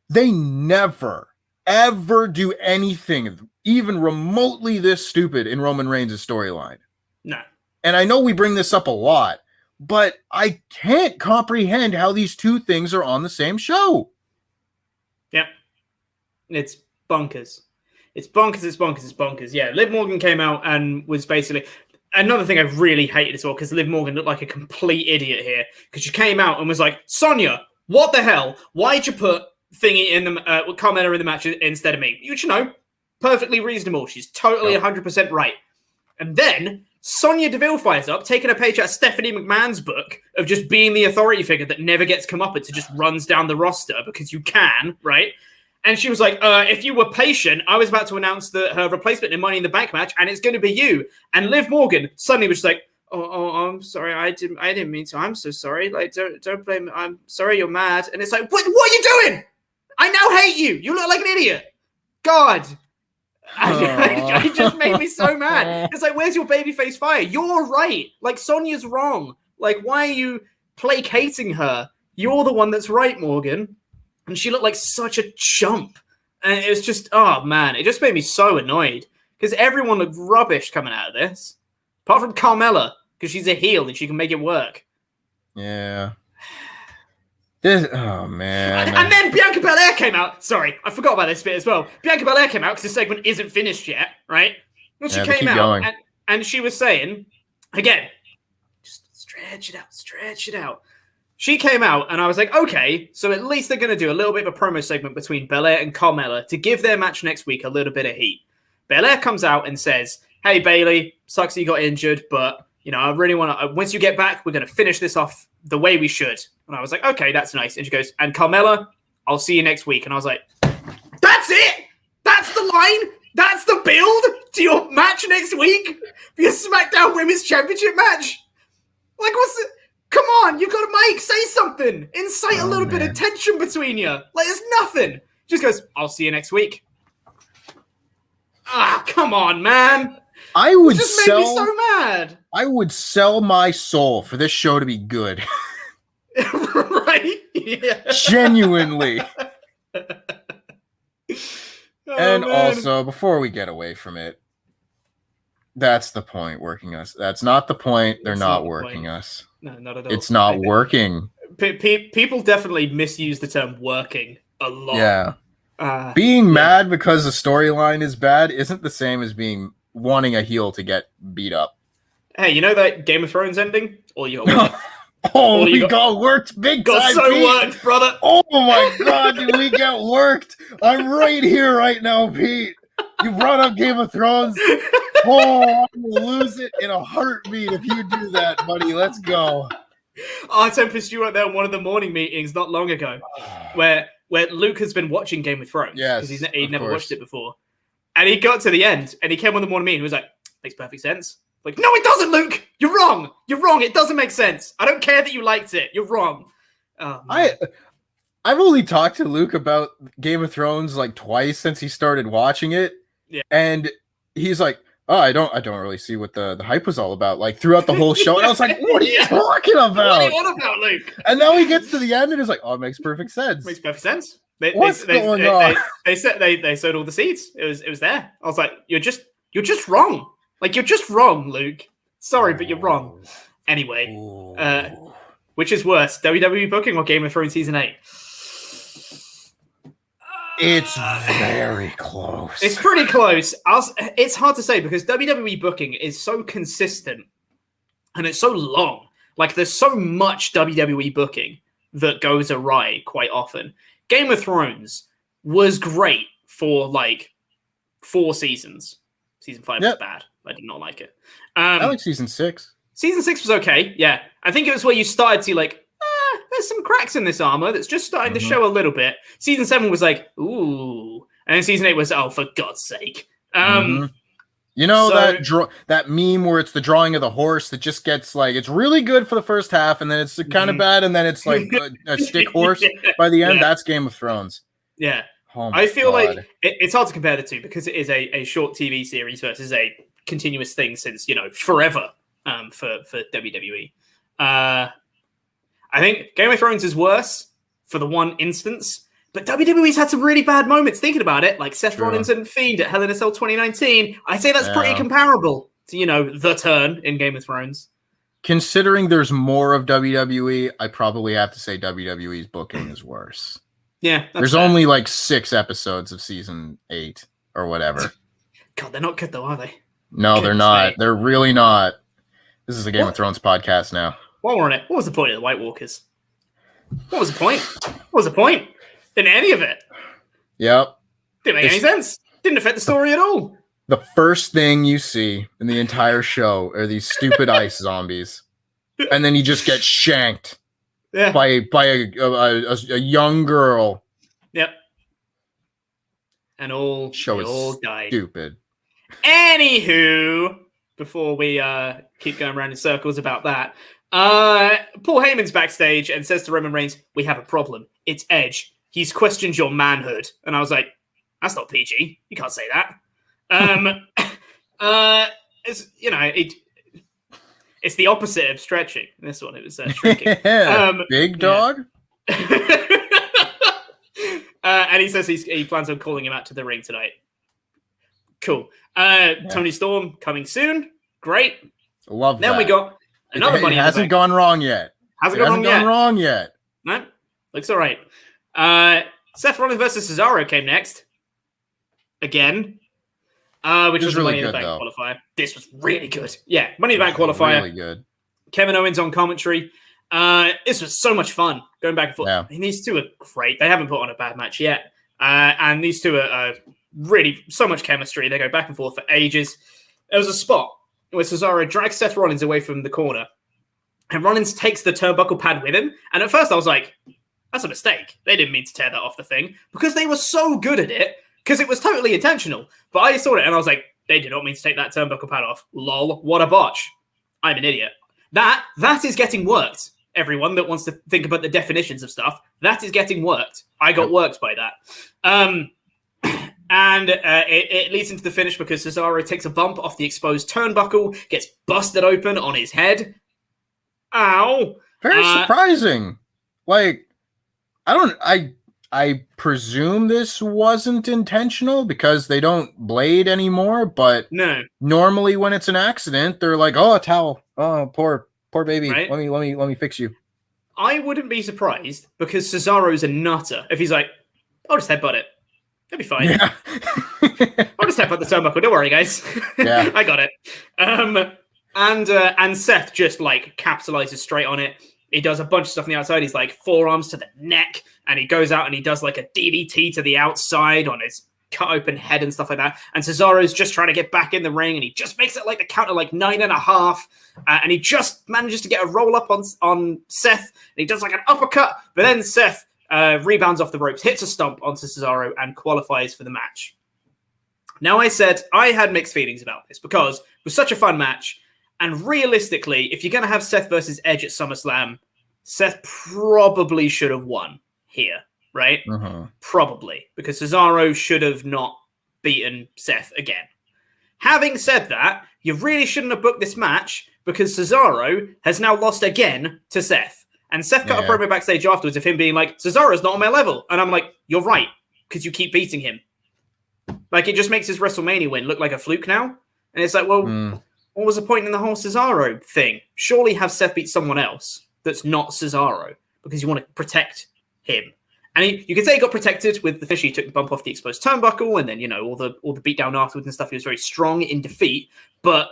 they never, ever do anything even remotely this stupid in Roman Reigns' storyline. No. And I know we bring this up a lot, but I can't comprehend how these two things are on the same show. Yep. It's bonkers. It's bonkers. Yeah, Liv Morgan came out and was basically... Another thing I really hated as well, because Liv Morgan looked like a complete idiot here, because she came out and was like, Sonya, what the hell? Why'd you put Thingy in the Carmella in the match instead of me? You know, perfectly reasonable. She's totally 100% right. And then Sonya Deville fires up, taking a page out of Stephanie McMahon's book of just being the authority figure that never gets comeuppance. It just runs down the roster because you can, right? And she was like, if you were patient, I was about to announce her replacement in Money in the Bank match, and it's going to be you. And Liv Morgan suddenly was like, oh, I'm sorry. I didn't mean to. I'm so sorry. Like, don't blame me. I'm sorry you're mad. And it's like, what are you doing? I now hate you. You look like an idiot. God. It just made me so mad. It's like, where's your babyface fire? You're right. Like, Sonya's wrong. Like, why are you placating her? You're the one that's right, Morgan. And she looked like such a chump. And it was just, oh man, it just made me so annoyed. Because everyone looked rubbish coming out of this. Apart from Carmella, because she's a heel and she can make it work. Yeah. Oh man. And then Bianca Belair came out. Sorry, I forgot about this bit as well. Bianca Belair came out because the segment isn't finished yet, right? Well, she came out and she was saying, again, just stretch it out. She came out and I was like, okay, so at least they're going to do a little bit of a promo segment between Belair and Carmella to give their match next week a little bit of heat. Belair comes out and says, hey, Bayley, sucks that you got injured, but, you know, I really want to, once you get back, we're going to finish this off the way we should. And I was like, okay, that's nice. And she goes, and Carmella, I'll see you next week. And I was like, that's it? That's the line? That's the build to your match next week? For your SmackDown Women's Championship match? Like, what's it? Come on, you've got to say something. Incite a little bit of tension between you. Like, there's nothing. Just goes, I'll see you next week. Ah, come on, man. I would just made me so mad. I would sell my soul for this show to be good. Right? Yeah. Genuinely. And man. also, before we get away from it, that's the point, working us. That's not the point. They're not working us. No, not at all. It's not working. People definitely misuse the term working a lot. Yeah. Being mad because the storyline is bad isn't the same as wanting a heel to get beat up. Hey, you know that Game of Thrones ending? All you got we got worked big time. Got so worked, brother. Oh my god, did we get worked? I'm right here right now, Pete. You brought up Game of Thrones. Oh, I'm gonna lose it in a heartbeat if you do that, buddy. Let's go. Tempest, you were there in one of the morning meetings not long ago, where Luke has been watching Game of Thrones because he'd never watched it before, and he got to the end and he came on the morning meeting. He was like, "Makes perfect sense." Like, no, it doesn't, Luke. You're wrong. You're wrong. It doesn't make sense. I don't care that you liked it. You're wrong. Oh, I've only talked to Luke about Game of Thrones like twice since he started watching it, and he's like, "Oh, I don't really see what the hype was all about." Like throughout the whole show, and I was like, "What are you talking about? What are you on about, Luke?" And now he gets to the end and is like, "Oh, it makes perfect sense." Makes perfect sense. What's going on? They sowed all the seeds. It was there. I was like, "You're just wrong. Like you're just wrong, Luke. Sorry, but you're wrong." Anyway, which is worse, WWE booking or Game of Thrones season 8? It's very close. It's pretty close. It's hard to say because WWE booking is so consistent and it's so long. Like, there's so much WWE booking that goes awry quite often. Game of Thrones was great for, like, 4 seasons. Season 5 was bad. I did not like it. I like season 6. Season 6 was okay, yeah. I think it was where you started to see, like, there's some cracks in this armor that's just starting to show a little bit. Season 7 was like, ooh. And then season 8 was, oh, for God's sake. You know, that meme where it's the drawing of the horse that just gets like, it's really good for the first half and then it's kind of bad and then it's like a stick horse by the end. That's Game of Thrones. Yeah. Oh I feel like it's hard to compare the two because it is a short TV series versus a continuous thing since, forever for WWE. I think Game of Thrones is worse for the one instance, but WWE's had some really bad moments thinking about it, like Seth Rollins and Fiend at Hell in a Cell 2019. I'd say that's pretty comparable to, the turn in Game of Thrones. Considering there's more of WWE, I probably have to say WWE's booking is worse. Yeah. There's only like 6 episodes of season 8 or whatever. God, they're not good though, are they? No, they're not. They're really not. This is a Game of Thrones podcast now. While we're on it, what was the point of the White Walkers? What was the point? What was the point? Didn't any of it. Yep. Didn't make any sense. Didn't affect the story at all. The first thing you see in the entire show are these stupid ice zombies. And then you just get shanked by a young girl. Yep. And all died. Stupid. Anywho, before we keep going around in circles about that, Paul Heyman's backstage and says to Roman Reigns, "We have a problem. It's Edge. He's questioned your manhood." And I was like, that's not PG. You can't say that. It's the opposite of stretching. This one, it was shrinking. Big dog. And he says he plans on calling him out to the ring tonight. Cool. Tony Storm coming soon. Great. Love that. Then we got another money. It hasn't gone wrong yet. Hasn't gone wrong yet. No, looks all right. Seth Rollins versus Cesaro came next. Again. which was the really Money in the good, Bank though. qualifier. This was really good. Yeah, Money in the Bank qualifier. Really good. Kevin Owens on commentary. This was so much fun going back and forth. Yeah. I mean, these two are great. They haven't put on a bad match yet. And these two are really so much chemistry. They go back and forth for ages. There was a spot where Cesaro drags Seth Rollins away from the corner, and Rollins takes the turnbuckle pad with him. And at first I was like, that's a mistake. They didn't mean to tear that off the thing because they were so good at it because it was totally intentional. But I saw it and I was like, they did not mean to take that turnbuckle pad off. Lol, what a botch. I'm an idiot. That is getting worked. Everyone that wants to think about the definitions of stuff, that is getting worked. I got worked by that. And it leads into the finish because Cesaro takes a bump off the exposed turnbuckle, gets busted open on his head. Ow. Very surprising. Like, I presume this wasn't intentional because they don't blade anymore, but no. Normally when it's an accident, they're like, oh, a towel. Oh, poor baby. Right? Let me fix you. I wouldn't be surprised because Cesaro's a nutter. If he's like, I'll just headbutt it. It'll be fine. Yeah. I'll just headbutt the turnbuckle. Don't worry, guys. Yeah. I got it. And Seth just like capitalizes straight on it. He does a bunch of stuff on the outside. He's like forearms to the neck, and he goes out and he does like a DDT to the outside on his cut open head and stuff like that. And Cesaro's just trying to get back in the ring, and he just makes it like the count of like 9.5, and he just manages to get a roll up on Seth. And he does like an uppercut, but then Seth rebounds off the ropes, hits a stomp onto Cesaro, and qualifies for the match. Now, I said I had mixed feelings about this because it was such a fun match. And realistically, if you're going to have Seth versus Edge at SummerSlam, Seth probably should have won here, right? Probably, because Cesaro should have not beaten Seth again. Having said that, you really shouldn't have booked this match because Cesaro has now lost again to Seth. And Seth cut a promo backstage afterwards of him being like, Cesaro's not on my level. And I'm like, you're right, because you keep beating him. Like, it just makes his WrestleMania win look like a fluke now. And it's like, well... What was the point in the whole Cesaro thing? Surely have Seth beat someone else that's not Cesaro because you want to protect him. And you can say he got protected with the fish. He took the bump off the exposed turnbuckle, and then, you know, all the beatdown afterwards and stuff. He was very strong in defeat, but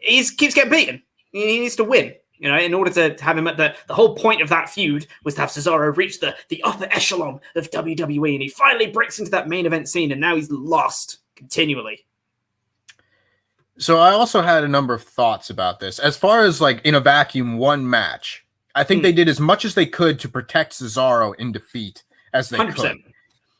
he keeps getting beaten. He needs to win. You know, in order to have him at the whole point of that feud was to have Cesaro reach the upper echelon of WWE, and he finally breaks into that main event scene, and now he's lost continually. So I also had a number of thoughts about this. As far as like in a vacuum, one match, I think they did as much as they could to protect Cesaro in defeat as they 100%. Could.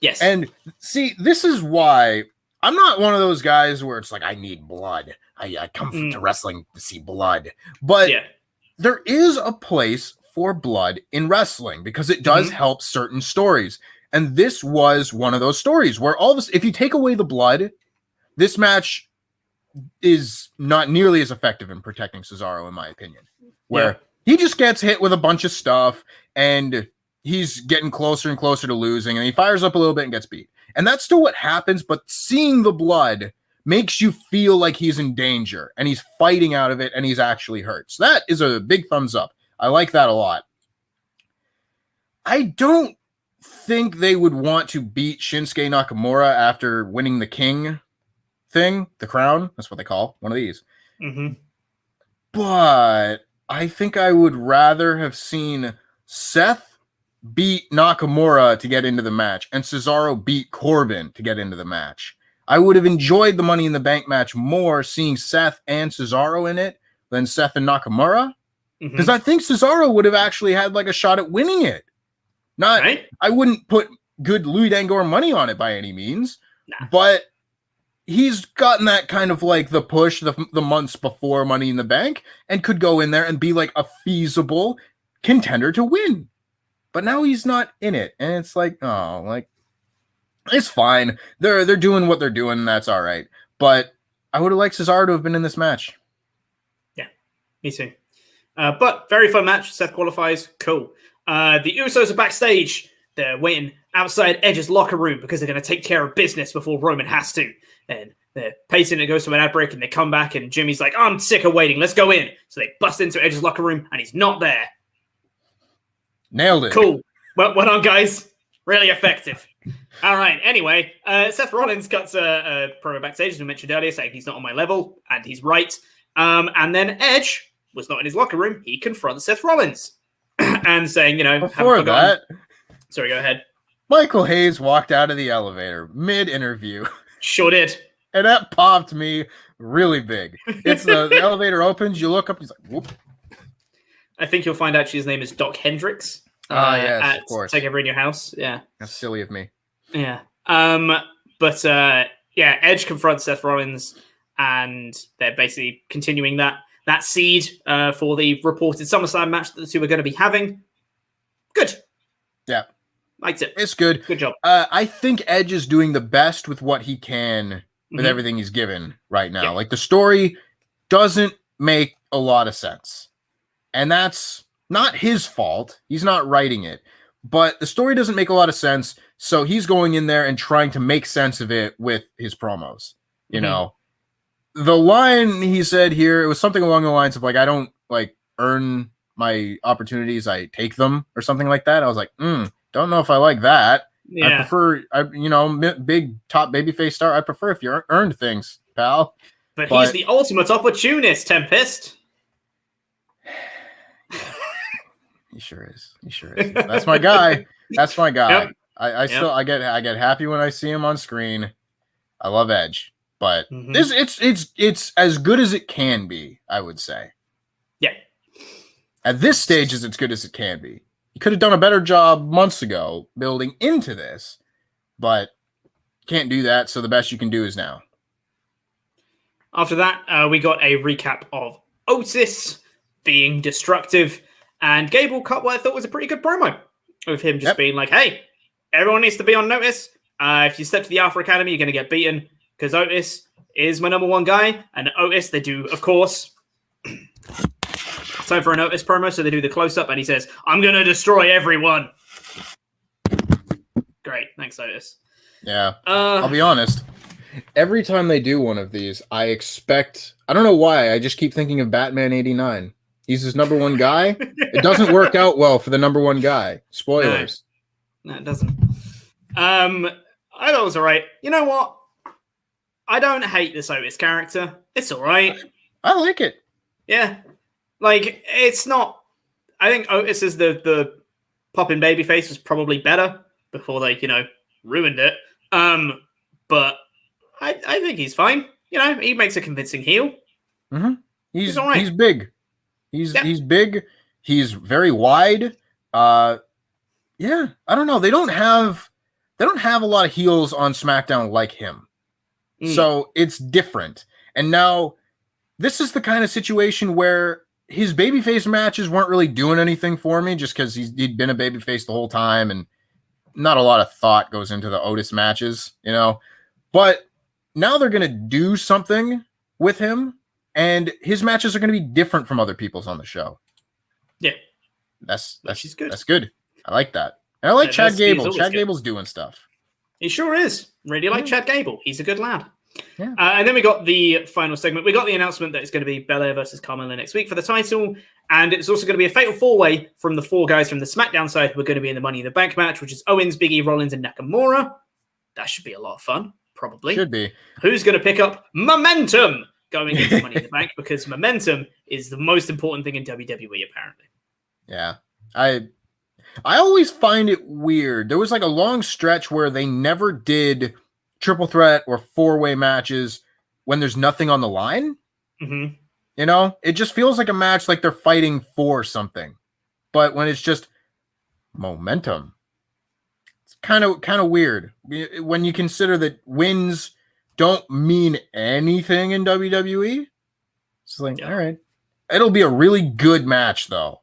Yes. And see, this is why I'm not one of those guys where it's like, I need blood. I come to wrestling to see blood. But there is a place for blood in wrestling because it does help certain stories. And this was one of those stories where all of this, if you take away the blood, this match is not nearly as effective in protecting Cesaro, in my opinion, where he just gets hit with a bunch of stuff and he's getting closer and closer to losing, and he fires up a little bit and gets beat. And that's still what happens, but seeing the blood makes you feel like he's in danger and he's fighting out of it and he's actually hurt. So that is a big thumbs up. I like that a lot. I don't think they would want to beat Shinsuke Nakamura after winning the King thing, the crown. That's what they call one of these. But I think I would rather have seen Seth beat Nakamura to get into the match and Cesaro beat Corbin to get into the match. I would have enjoyed the Money in the Bank match more seeing Seth and Cesaro in it than Seth and Nakamura, because I think Cesaro would have actually had like a shot at winning it. Not, I wouldn't put good Louis Dangoor money on it by any means, but he's gotten that kind of like the push the months before Money in the Bank and could go in there and be like a feasible contender to win. But now he's not in it. And it's like, oh, like, it's fine. They're doing what they're doing, and that's all right. But I would have liked Cesaro to have been in this match. Yeah, me too. But very fun match. Seth qualifies. Cool. The Usos are backstage. They're waiting outside Edge's locker room because they're going to take care of business before Roman has to. And they're pacing, it goes to an ad break, and they come back, and Jimmy's like, I'm sick of waiting. Let's go in. So they bust into Edge's locker room, and he's not there. Nailed it. Cool. Well done, guys. Really effective. All right. Anyway, Seth Rollins cuts a promo backstage, as we mentioned earlier, saying he's not on my level, and he's right. And then Edge was not in his locker room. He confronts Seth Rollins and saying, Before that, sorry, go ahead. Michael Hayes walked out of the elevator mid-interview. Sure did. And that popped me really big. It's the elevator opens, you look up, he's like, whoop. I think you'll find out his name is Doc Hendricks. Yes, of course. Take Over in Your House. Yeah. That's silly of me. Yeah. But Edge confronts Seth Rollins, and they're basically continuing that seed for the reported SummerSlam match that the two are going to be having. Good. Yeah. Liked it. It's good. Good job. I think Edge is doing the best with what he can with everything he's given right now. Yeah. Like, the story doesn't make a lot of sense. And that's not his fault. He's not writing it. But the story doesn't make a lot of sense. So he's going in there and trying to make sense of it with his promos. You know, the line he said here, it was something along the lines of like, I don't like earn my opportunities, I take them, or something like that. I was like, don't know if I like that. Yeah. I prefer, big top babyface star. I prefer if you earned things, pal. But he's the ultimate opportunist, Tempest. He sure is. That's my guy. That's my guy. Yep. I get happy when I see him on screen. I love Edge, but it's as good as it can be, I would say. Yeah. At this stage, is as good as it can be. He could have done a better job months ago building into this, but can't do that. So the best you can do is now. After that, we got a recap of Otis being destructive, and Gable cut what I thought was a pretty good promo of him just being like, hey, everyone needs to be on notice. If you step to the Alpha Academy, you're going to get beaten because Otis is my number one guy. And Otis, they do, of course, time for an Otis promo. So they do the close-up and he says, I'm going to destroy everyone. Great. Thanks, Otis. Yeah. I'll be honest. Every time they do one of these, I don't know why, I just keep thinking of Batman 89. He's his number one guy. It doesn't work out well for the number one guy. Spoilers. No, it doesn't. I thought it was all right. You know what? I don't hate this Otis character. It's all right. I like it. Yeah. Like, it's not... I think Otis as the poppin' babyface was probably better before they, ruined it. But I think he's fine. He makes a convincing heel. Mm-hmm. He's all right. He's big. He's big. He's very wide. I don't know. They don't have a lot of heels on SmackDown like him. So it's different. And now this is the kind of situation where his babyface matches weren't really doing anything for me just because he'd been a babyface the whole time and not a lot of thought goes into the Otis matches, But now they're going to do something with him. And his matches are going to be different from other people's on the show. Yeah. That's good. That's good. I like that. And I like Chad Gable. Chad Gable's doing stuff. He sure is. Really like Chad Gable. He's a good lad. Yeah. And then we got the final segment. We got the announcement that it's going to be Belair versus Carmella next week for the title. And it's also going to be a fatal four-way from the four guys from the SmackDown side who are going to be in the Money in the Bank match, which is Owens, Big E, Rollins, and Nakamura. That should be a lot of fun, probably. Should be. Who's going to pick up momentum going into Money in the Bank? Because momentum is the most important thing in WWE, apparently. Yeah. I always find it weird. There was like a long stretch where they never did triple threat or four-way matches when there's nothing on the line. Mm-hmm. It just feels like a match like they're fighting for something. But when it's just momentum, it's kind of weird. When you consider that wins don't mean anything in WWE, it's like, all right. It'll be a really good match, though.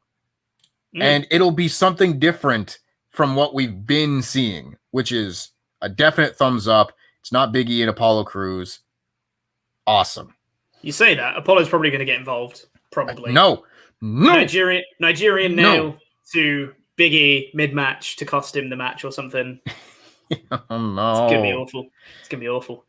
And it'll be something different from what we've been seeing, which is a definite thumbs up. It's not Big E and Apollo Crews. Awesome. You say that. Apollo's probably going to get involved. Probably. No. Nigerian nail to Big E mid-match to cost him the match or something. Oh, no. It's going to be awful.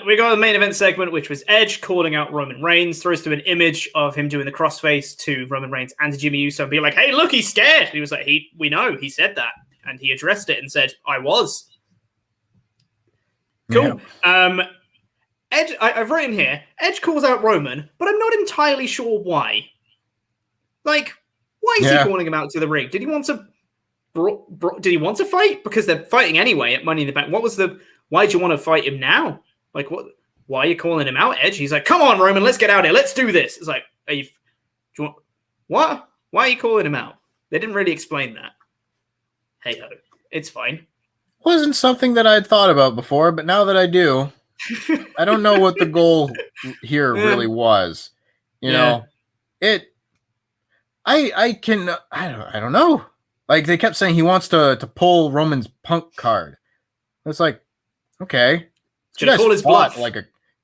We got the main event segment, which was Edge calling out Roman Reigns, throws to an image of him doing the crossface to Roman Reigns and to Jimmy Uso and be like, hey, look, he's scared. And he was like, we know, he said that. And he addressed it and said, I was. Cool. Edge, I've written here, Edge calls out Roman, but I'm not entirely sure why. Like, why is he calling him out to the ring? Did he want to fight? Because they're fighting anyway at Money in the Bank. Why do you want to fight him now? Like, what? Why are you calling him out, Edge? He's like, come on, Roman, let's get out here. Let's do this. It's like, what? Why are you calling him out? They didn't really explain that. Hey ho, it's fine. Wasn't something that I'd thought about before, but now that I do, I don't know what the goal here really was. You know, I don't know. Like, they kept saying he wants to pull Roman's Punk card. It's like, okay. You guys call his bluff.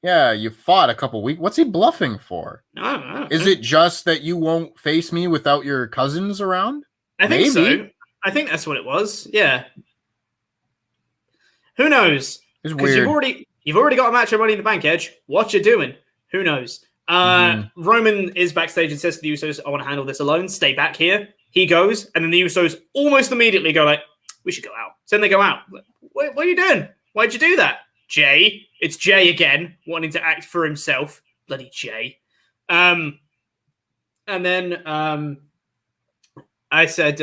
You fought a couple weeks. What's he bluffing for? I don't know. Is it just that you won't face me without your cousins around? I think so. I think that's what it was. Yeah. Who knows? It's weird. You've already got a match of Money in the Bank, Edge. What you doing? Who knows? Roman is backstage and says to the Usos, I want to handle this alone. Stay back here. He goes, and then the Usos almost immediately go like, we should go out. So then they go out. What are you doing? Why'd you do that? Jay. It's Jay again, wanting to act for himself. Bloody Jay. And then I said,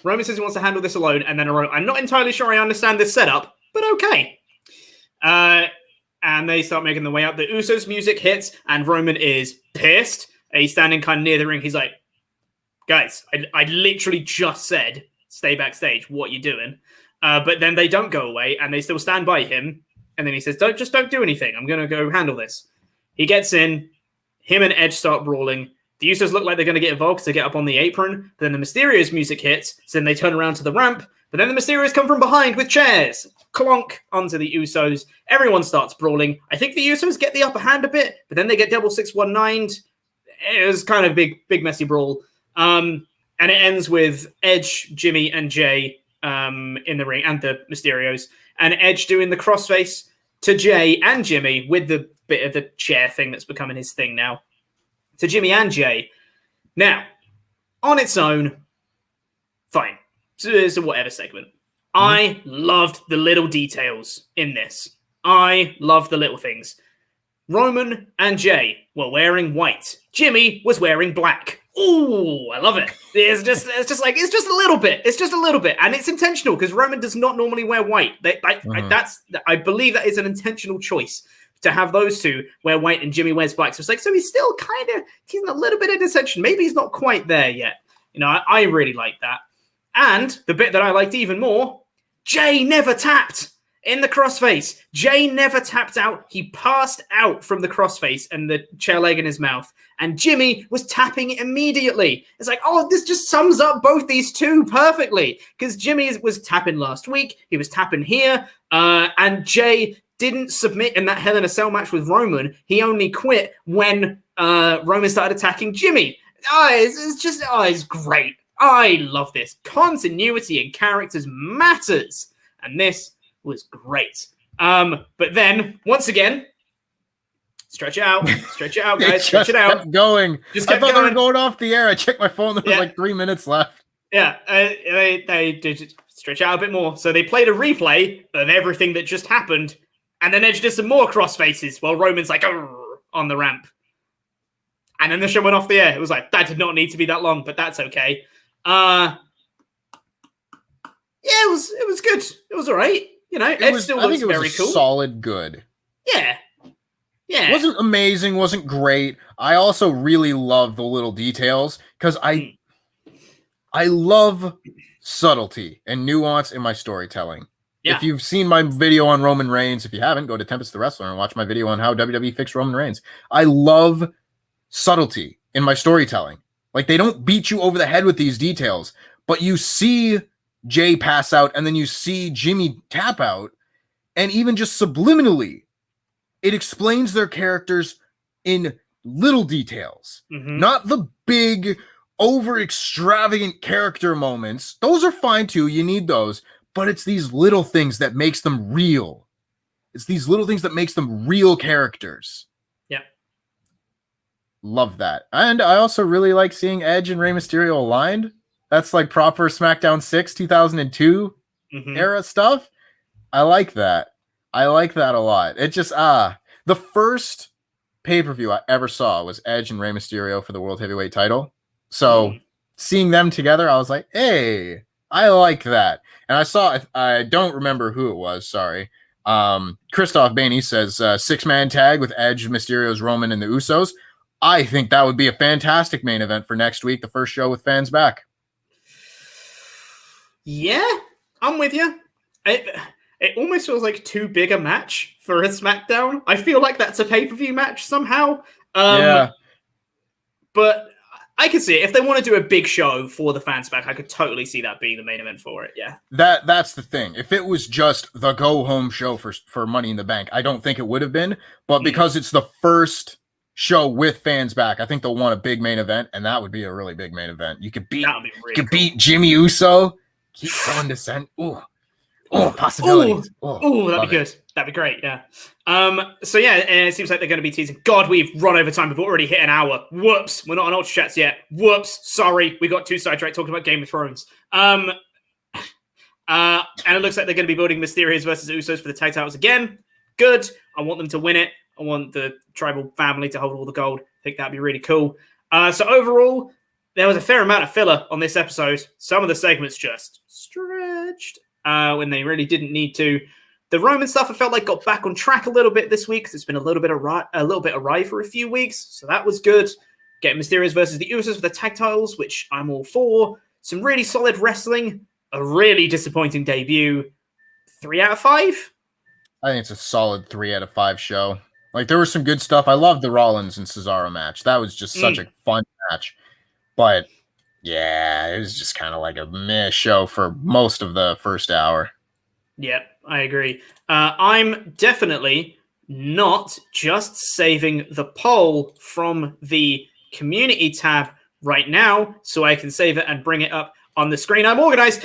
Roman says he wants to handle this alone. And then I wrote, I'm not entirely sure I understand this setup, but okay. And they start making their way out. The Usos music hits, and Roman is pissed. He's standing kind of near the ring. He's like, guys, I literally just said, stay backstage. What are you doing? But then they don't go away, and they still stand by him. And then he says, don't do anything. I'm going to go handle this. He gets in. Him and Edge start brawling. The Usos look like they're going to get involved to get up on the apron. But then the Mysterios music hits. So then they turn around to the ramp. But then the Mysterios come from behind with chairs. Clonk onto the Usos. Everyone starts brawling. I think the Usos get the upper hand a bit. But then they get double 619'd. It was kind of big messy brawl. And it ends with Edge, Jimmy, and Jay in the ring. And the Mysterios. And Edge doing the crossface to Jay and Jimmy with the bit of the chair thing that's becoming his thing now. To Jimmy and Jay. Now, on its own, fine. So it's a whatever segment. I loved the little details in this. I loved the little things. Roman and Jay were wearing white. Jimmy was wearing black. Ooh, I love it. It's just a little bit. It's just a little bit. And it's intentional because Roman does not normally wear white. I believe that is an intentional choice to have those two wear white and Jimmy wears black. So it's like, so he's still he's in a little bit of dissension. Maybe he's not quite there yet. You know, I really like that. And the bit that I liked even more, Jay never tapped in the crossface. Jay never tapped out. He passed out from the crossface and the chair leg in his mouth. And Jimmy was tapping immediately. It's like, oh, this just sums up both these two perfectly. Because Jimmy was tapping last week. He was tapping here. And Jay didn't submit in that Hell in a Cell match with Roman. He only quit when Roman started attacking Jimmy. It's great. I love this. Continuity in characters matters. And this was great. But then, once again, stretch it out, guys. Stretch it out. Kept going. Just I kept thought going. they were going off the air. I checked my phone. There was like 3 minutes left. Yeah, they did stretch out a bit more. So they played a replay of everything that just happened. And then Edge did some more crossfaces while Roman's like on the ramp. And then the show went off the air. It was like, that did not need to be that long, but that's okay. It was good. It was all right. You know, Edge still looks very cool. Solid good. Yeah. It wasn't amazing, wasn't great. I also really love the little details because I love subtlety and nuance in my storytelling. Yeah. If you've seen my video on Roman Reigns, if you haven't, go to Tempest the Wrestler and watch my video on how WWE fixed Roman Reigns. I love subtlety in my storytelling. Like, they don't beat you over the head with these details, but you see Jay pass out and then you see Jimmy tap out, and even just subliminally, it explains their characters in little details, not the big, over extravagant character moments. Those are fine too. You need those, but it's these little things that makes them real. It's these little things that makes them real characters. Yeah. Love that. And I also really like seeing Edge and Rey Mysterio aligned. That's like proper SmackDown 6, 2002 era stuff. I like that. I like that a lot. It just the first pay-per-view I ever saw was Edge and Rey Mysterio for the World Heavyweight title. So seeing them together, I was like, hey, I like that. And I don't remember who it was, sorry. Christoph Bainey says 6-man tag with Edge, Mysterios, Roman, and the Usos. I think that would be a fantastic main event for next week, the first show with fans back. Yeah, I'm with you. It almost feels like too big a match for a SmackDown. I feel like that's a pay-per-view match somehow. Yeah. But I can see it. If they want to do a big show for the fans back, I could totally see that being the main event for it, yeah. That's the thing. If it was just the go-home show for Money in the Bank, I don't think it would have been. But because it's the first show with fans back, I think they'll want a big main event, and that would be a really big main event. You could beat beat Jimmy Uso. Keep going to send. Oh, possibilities. That'd be good. That'd be great, yeah. So yeah, it seems like they're going to be teasing. God, we've run over time. We've already hit an hour. Whoops. We're not on Ultrachats yet. Whoops. Sorry. We got too sidetracked talking about Game of Thrones. And it looks like they're going to be building Mysterios versus Usos for the tag titles again. Good. I want them to win it. I want the tribal family to hold all the gold. I think that'd be really cool. So overall, there was a fair amount of filler on this episode. Some of the segments just stretched when they really didn't need to. The Roman stuff I felt like got back on track a little bit this week because it's been a little bit awry for a few weeks, so that was good. Getting Mysterios versus the Usos for the tag titles, which I'm all for. Some really solid wrestling. A really disappointing debut. 3 out of 5. I think it's a solid 3 out of 5 show. Like, there was some good stuff. I loved the Rollins and Cesaro match. That was just such a fun match. But yeah, it was just kind of like a meh show for most of the first hour. Yeah, I agree. I'm definitely not just saving the poll from the community tab right now so I can save it and bring it up on the screen. I'm organized.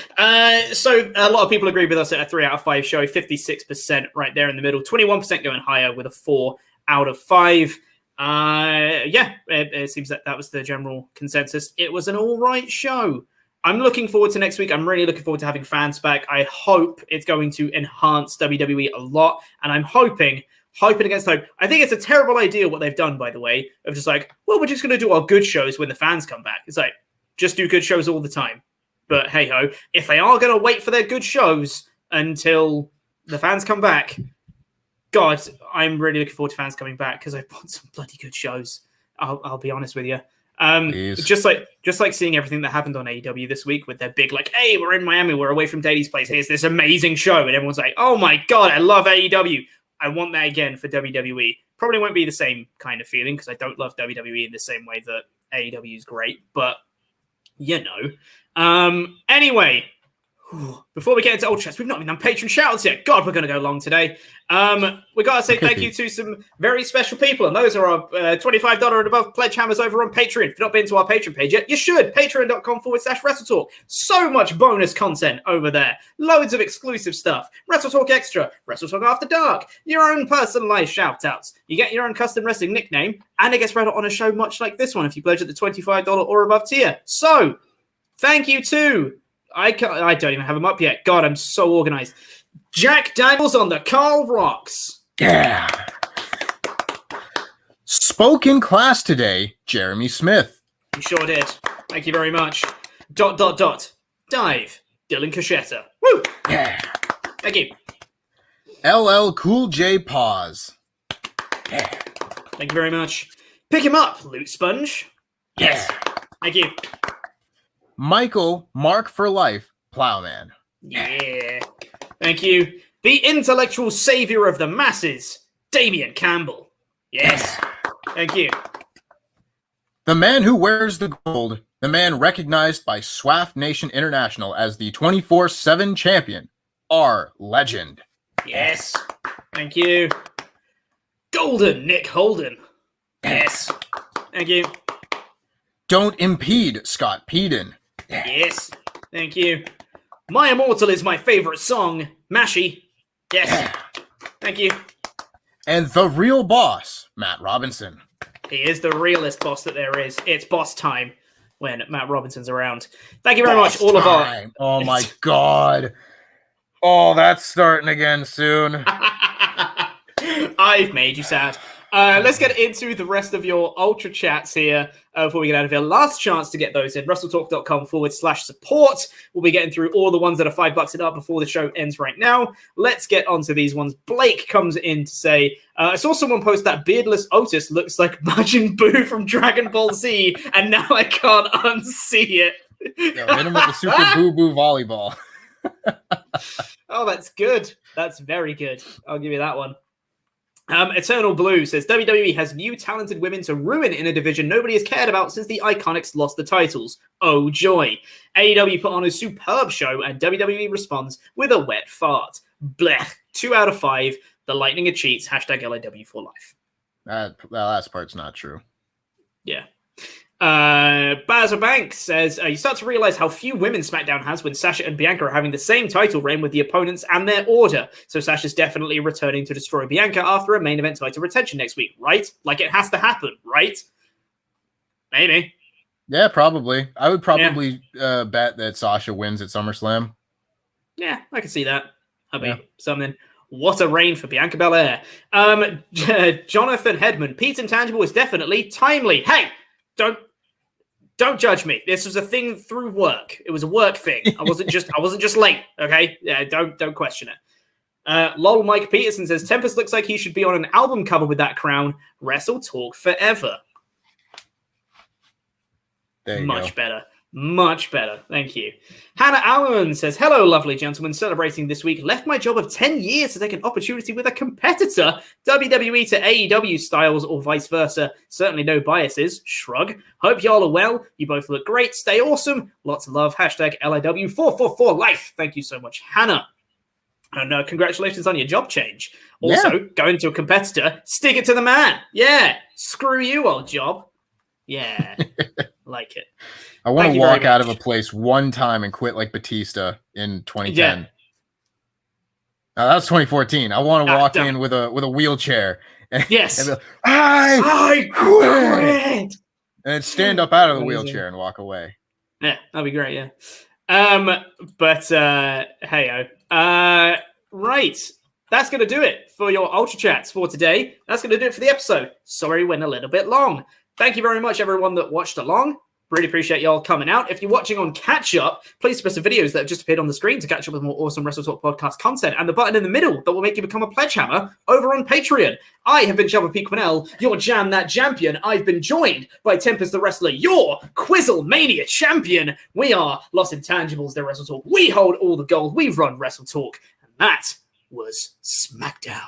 So a lot of people agree with us at a 3 out of 5 show, 56% right there in the middle, 21% going higher with a 4 out of 5. It seems that was the general consensus. It was an all right show. I'm looking forward to next week. I'm really looking forward to having fans back. I hope it's going to enhance WWE a lot. And I'm hoping against hope. I think it's a terrible idea what they've done, by the way, of just like, well, we're just going to do our good shows when the fans come back. It's like, just do good shows all the time. But hey-ho, if they are going to wait for their good shows until the fans come back, God, I'm really looking forward to fans coming back because I want some bloody good shows. I'll be honest with you. Just like seeing everything that happened on AEW this week with their big, like, hey, we're in Miami, we're away from Daily's place, here's this amazing show, and everyone's like, oh my God, I love AEW. I want that again for WWE. Probably won't be the same kind of feeling because I don't love WWE in the same way that AEW is great, but you know. Anyway, before we get into Ultrachats, we've not even done Patreon shoutouts yet. God, we're going to go long today. We got to say thank you to some very special people, and those are our $25 and above Pledgehammers over on Patreon. If you've not been to our Patreon page yet, you should. Patreon.com/WrestleTalk. So much bonus content over there. Loads of exclusive stuff. WrestleTalk Extra, WrestleTalk After Dark, your own personalized shoutouts. You get your own custom wrestling nickname, and it gets read out on a show much like this one if you pledge at the $25 or above tier. So, thank you to... I don't even have them up yet. God, I'm so organized. Jack Daniels on the Carl Rocks. Yeah. Spoke in class today, Jeremy Smith. You sure did. Thank you very much. ... Dive, Dylan Cachetta. Woo! Yeah. Thank you. LL Cool J Pause. Yeah. Thank you very much. Pick him up, Loot Sponge. Yes. Thank you. Michael Mark for Life Plowman. Yeah. Thank you. The intellectual savior of the masses, Damian Campbell. Yes. Thank you. The man who wears the gold, the man recognized by SWAF Nation International as the 24/7 champion, our legend. Yes. Thank you. Golden Nick Holden. Yes. Thank you. Don't impede Scott Peden. Yes. Thank you. My Immortal is my favorite song, Mashy. Yes. Thank you. And the real boss, Matt Robinson. He is the realest boss that there is. It's boss time when Matt Robinson's around. Thank you very much, all of our... Oh my God. Oh, that's starting again soon. I've made you sad. Let's get into the rest of your Ultra Chats here before we get out of here. Last chance to get those in. WrestleTalk.com/support. We'll be getting through all the ones that are $5 and up before the show ends right now. Let's get onto these ones. Blake comes in to say, I saw someone post that beardless Otis looks like Majin Buu from Dragon Ball Z, and now I can't unsee it. Yeah, hit him with the Super Boo Boo volleyball. Oh, that's good. That's very good. I'll give you that one. Eternal Blue says WWE has new talented women to ruin in a division nobody has cared about since the Iconics lost the titles. Oh joy. AEW put on a superb show and WWE responds with a wet fart. Blech. 2 out of 5. The Lightning are cheats. #LAW for life. That last part's not true. Yeah. Bazza Banks says, you start to realize how few women SmackDown has when Sasha and Bianca are having the same title reign with the opponents and their order. So Sasha's definitely returning to destroy Bianca after a main event title retention next week, right? Like it has to happen, right? Maybe. Yeah, probably. I would probably bet that Sasha wins at SummerSlam. Yeah, I can see that. That'd be something. What a reign for Bianca Belair. Jonathan Hedman, Pete and Tangible is definitely timely. Hey, don't judge me. This was a thing through work. It was a work thing. I wasn't just late. Okay, yeah. Don't question it. Lol. Mike Peterson says Tempest looks like he should be on an album cover with that crown. WrestleTalk forever. There you Much go. better. Much better. Thank you. Hannah Allen says, hello, lovely gentlemen. Celebrating this week. Left my job of 10 years to take an opportunity with a competitor. WWE to AEW styles or vice versa. Certainly no biases. Shrug. Hope y'all are well. You both look great. Stay awesome. Lots of love. #LAW444 life. Thank you so much, Hannah. And congratulations on your job change. Also, going to a competitor. Stick it to the man. Yeah. Screw you, old job. Yeah. Like it. I want to walk out of a place one time and quit like Batista in 2010. Yeah. Now, that was 2014. I want to walk in with a wheelchair. And, yes. And be like, I quit. And stand up out of the wheelchair and walk away. Yeah, that'd be great. Yeah. Right. That's going to do it for your Ultra Chats for today. That's going to do it for the episode. Sorry, went a little bit long. Thank you very much, everyone that watched along. Really appreciate y'all coming out. If you're watching on Catch Up, please press the videos that have just appeared on the screen to catch up with more awesome WrestleTalk podcast content and the button in the middle that will make you become a Pledgehammer over on Patreon. I have been Jabba Pete Quinnell, your Jam That Champion. I've been joined by Tempest the Wrestler, your Quizzle Mania Champion. We are Los Intangibles, the WrestleTalk. We hold all the gold. We run WrestleTalk. And that was SmackDown.